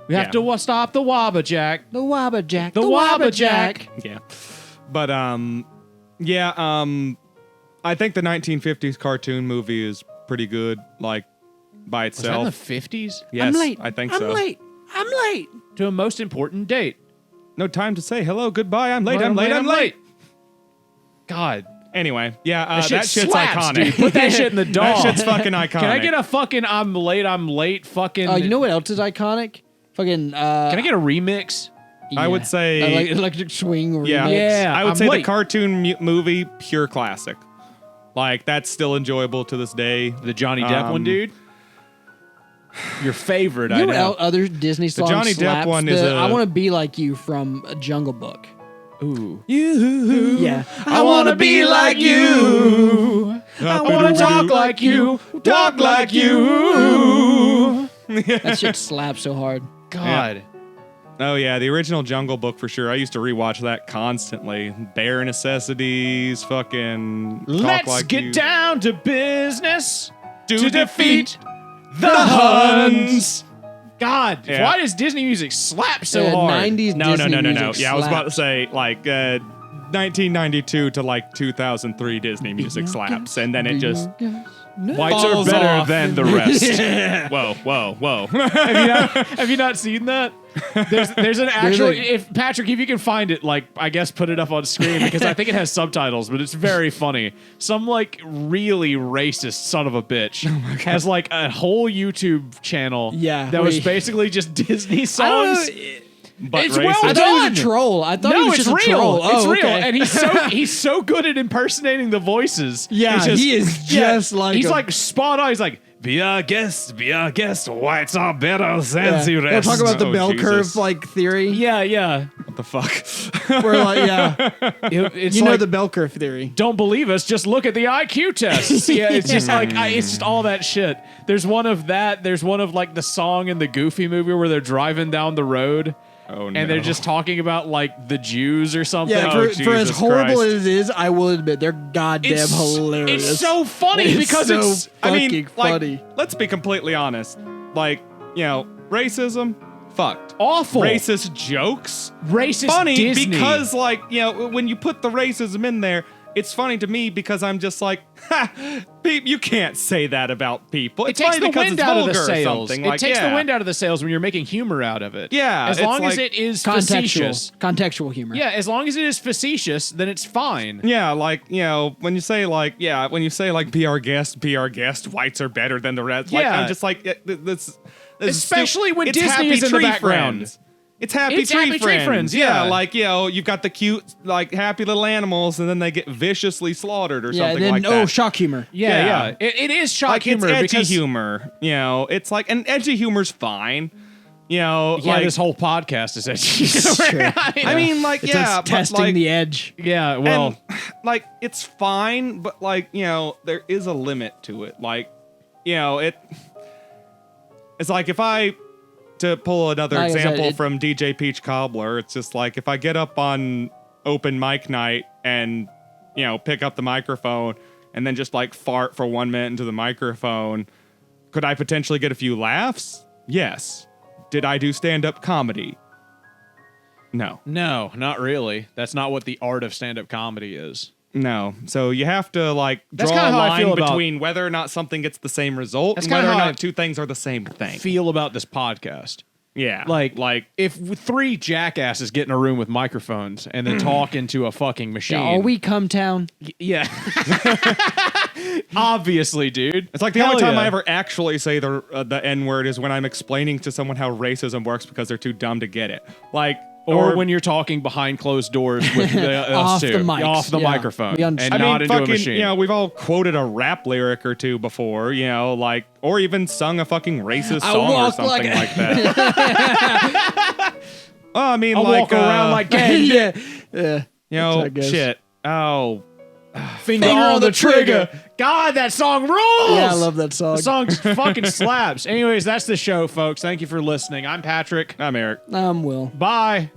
Speaker 1: We have to stop the Wabbajack.
Speaker 2: The Wabbajack.
Speaker 1: The Wabbajack.
Speaker 3: Yeah. But I think the 1950s cartoon movie is pretty good, like by
Speaker 1: Was that in
Speaker 3: itself.
Speaker 1: the 50s?
Speaker 3: Yes,
Speaker 2: I'm late.
Speaker 3: I think
Speaker 2: I'm
Speaker 3: so.
Speaker 2: late. I'm late.
Speaker 1: To a most important date.
Speaker 3: No time to say hello, goodbye. I'm late. I'm late.
Speaker 1: God.
Speaker 3: Anyway, yeah,
Speaker 1: That
Speaker 3: that
Speaker 1: shit
Speaker 3: shit's
Speaker 1: slaps,
Speaker 3: iconic.
Speaker 1: dude. Put that shit in the dog.
Speaker 3: That shit's fucking iconic.
Speaker 1: Can I get a fucking I'm late fucking...
Speaker 2: You know what else is iconic? Fucking.
Speaker 1: Can I get a remix?
Speaker 3: I would say-
Speaker 2: like Electric Swing.
Speaker 3: Yeah,
Speaker 2: remix.
Speaker 1: Yeah,
Speaker 3: I would
Speaker 1: I'm
Speaker 3: say
Speaker 1: late.
Speaker 3: the cartoon movie, pure classic. Like that's still enjoyable to this day.
Speaker 1: The Johnny Depp one, dude? Your favorite,
Speaker 2: You
Speaker 1: I
Speaker 2: know
Speaker 1: know.
Speaker 2: what other Disney songs
Speaker 3: Johnny Depp
Speaker 2: slaps?
Speaker 3: one is
Speaker 2: I
Speaker 3: a-
Speaker 2: Want to Be Like You from Jungle Book.
Speaker 1: Ooh.
Speaker 2: Yeah.
Speaker 1: I want to be like you. I want to talk like you. Talk like you.
Speaker 2: That shit slaps so hard.
Speaker 1: God.
Speaker 3: Oh yeah, the original Jungle Book for sure. I used to rewatch that constantly. Bare Necessities, fucking Talk
Speaker 1: Let's
Speaker 3: Like
Speaker 1: get
Speaker 3: You.
Speaker 1: down to business
Speaker 3: To
Speaker 1: to defeat the Huns. God,
Speaker 3: Yeah.
Speaker 1: why does Disney music slap so hard?
Speaker 2: 90s
Speaker 3: No.
Speaker 2: Disney music
Speaker 3: Yeah, I was about to
Speaker 2: slaps.
Speaker 3: say like 1992 to like 2003 Disney music slaps, and then it just
Speaker 1: Whites are
Speaker 3: falls
Speaker 1: better
Speaker 3: off.
Speaker 1: than the rest.
Speaker 3: whoa.
Speaker 1: Have you not seen that? There's an actual.
Speaker 2: a-
Speaker 1: If Patrick, if you can find it, like I guess put it up on screen because I think it has subtitles, but it's very funny. Some like really racist son of a bitch has like a whole YouTube channel.
Speaker 2: Yeah,
Speaker 1: that was
Speaker 2: wait.
Speaker 1: basically just Disney
Speaker 2: I
Speaker 1: songs.
Speaker 2: don't know.
Speaker 3: But
Speaker 1: It's
Speaker 3: racist.
Speaker 1: well
Speaker 2: I thought he was a troll. I thought he
Speaker 1: No,
Speaker 2: was
Speaker 1: it's
Speaker 2: just
Speaker 1: real.
Speaker 2: a troll.
Speaker 1: It's
Speaker 2: Oh,
Speaker 1: real,
Speaker 2: okay.
Speaker 1: and he's so good at impersonating the voices.
Speaker 2: Yeah,
Speaker 1: He's
Speaker 2: he is just like
Speaker 1: he's
Speaker 2: him.
Speaker 1: like spot on. He's like, be our guest, whites are better than
Speaker 2: Yeah.
Speaker 1: the
Speaker 2: They'll
Speaker 1: rest.
Speaker 2: talk about the
Speaker 3: Oh,
Speaker 2: bell
Speaker 3: Jesus.
Speaker 2: curve like theory.
Speaker 1: Yeah, yeah.
Speaker 3: What the fuck?
Speaker 2: Where like yeah,
Speaker 1: It's
Speaker 2: you know
Speaker 1: like,
Speaker 2: the bell curve theory.
Speaker 1: don't believe us, just look at the IQ tests. Yeah, it's just like it's just all that shit. There's one of that. There's one of like the song in the Goofy movie where they're driving down the road.
Speaker 3: Oh no.
Speaker 1: And they're just talking about like the Jews or something.
Speaker 2: Yeah,
Speaker 3: Oh,
Speaker 2: for as
Speaker 3: Jesus
Speaker 2: horrible
Speaker 3: Christ.
Speaker 2: as it is, I will admit they're goddamn hilarious.
Speaker 1: It's so funny
Speaker 2: It's
Speaker 1: because
Speaker 2: so
Speaker 1: it's
Speaker 2: fucking funny.
Speaker 3: let's be completely honest. Like, racism, fucked.
Speaker 1: awful.
Speaker 3: Racist jokes,
Speaker 1: Racist
Speaker 3: funny
Speaker 1: Disney.
Speaker 3: because, like, when you put the racism in there, it's funny to me because I'm just like, ha, you can't say that about people.
Speaker 1: it
Speaker 3: It's
Speaker 1: takes
Speaker 3: funny
Speaker 1: the
Speaker 3: because
Speaker 1: wind
Speaker 3: it's
Speaker 1: out of the
Speaker 3: vulgar or
Speaker 1: sails.
Speaker 3: something.
Speaker 1: It
Speaker 3: Like,
Speaker 1: takes
Speaker 3: yeah.
Speaker 1: the wind out of the sails when you're making humor out of it.
Speaker 3: Yeah,
Speaker 1: as
Speaker 3: it's
Speaker 1: long as
Speaker 3: like-
Speaker 1: it is facetious.
Speaker 2: Contextual humor.
Speaker 1: Yeah, as long as it is facetious, then it's fine.
Speaker 3: Yeah, like, when you say like, be our guest, whites are better than the rest. Like,
Speaker 1: Yeah.
Speaker 3: I'm just like, this is
Speaker 1: Especially when
Speaker 3: it's
Speaker 1: Disney
Speaker 3: Happy
Speaker 1: is in the
Speaker 3: Tree
Speaker 1: background.
Speaker 3: Friends. It's Happy
Speaker 1: It's
Speaker 3: Tree
Speaker 1: Happy Tree Friends, yeah.
Speaker 3: like, you've got the cute, like, happy little animals, and then they get viciously slaughtered or
Speaker 2: Yeah,
Speaker 3: something
Speaker 2: then
Speaker 3: like that.
Speaker 2: shock humor.
Speaker 1: Yeah.
Speaker 3: Yeah.
Speaker 1: It is shock
Speaker 3: Like,
Speaker 1: humor
Speaker 3: it's edgy
Speaker 1: because
Speaker 3: humor. It's like, and edgy humor's fine.
Speaker 1: yeah,
Speaker 3: Like,
Speaker 1: this whole podcast is edgy.
Speaker 2: Sure.
Speaker 3: I mean, like,
Speaker 2: It's
Speaker 3: yeah,
Speaker 2: us
Speaker 3: but,
Speaker 2: testing
Speaker 3: like,
Speaker 2: the edge.
Speaker 1: yeah, well,
Speaker 3: and, like, it's fine, but, like, there is a limit to it. Like, it's like to pull another
Speaker 2: Like I said,
Speaker 3: example
Speaker 2: it-
Speaker 3: from DJ Peach Cobbler, it's just like if I get up on open mic night and, pick up the microphone and then just like fart for 1 minute into the microphone, could I potentially get a few laughs? Yes. Did I do stand-up comedy? No.
Speaker 1: no, not really. That's not what the art of stand-up comedy is.
Speaker 3: No. So you have to like
Speaker 1: That's
Speaker 3: draw a
Speaker 1: kinda how I feel
Speaker 3: line
Speaker 1: about-
Speaker 3: between whether or not something gets the same result
Speaker 1: That's
Speaker 3: and whether
Speaker 1: kinda
Speaker 3: or
Speaker 1: how
Speaker 3: not two things are the same thing.
Speaker 1: Feel about this podcast.
Speaker 3: Yeah.
Speaker 1: Like if three jackasses get in a room with microphones and then talk into a fucking machine.
Speaker 2: Are we come town?
Speaker 1: Yeah. Obviously, dude.
Speaker 3: It's like the
Speaker 1: Hell
Speaker 3: only time
Speaker 1: yeah.
Speaker 3: I ever actually say the N-word is when I'm explaining to someone how racism works because they're too dumb to get it. Like,
Speaker 1: Or when you're talking behind closed doors with us
Speaker 2: Off
Speaker 1: two.
Speaker 2: the mics,
Speaker 1: Off the
Speaker 2: yeah.
Speaker 1: microphone.
Speaker 2: We
Speaker 1: And
Speaker 2: understand.
Speaker 1: not into a machine.
Speaker 3: we've all quoted a rap lyric or two before, like, or even sung a fucking racist
Speaker 2: I
Speaker 3: song or
Speaker 2: walk
Speaker 3: something
Speaker 2: like-
Speaker 3: like that. Well, I mean,
Speaker 1: I
Speaker 3: like,
Speaker 1: walk around like gay.
Speaker 2: yeah. I guess.
Speaker 3: shit. Oh,
Speaker 1: Finger on the trigger. God, that song rules.
Speaker 2: Yeah, I love that song.
Speaker 1: The song fucking slaps. Anyways, that's the show, folks. Thank you for listening. I'm Patrick.
Speaker 3: I'm Eric.
Speaker 2: Will.
Speaker 1: Bye.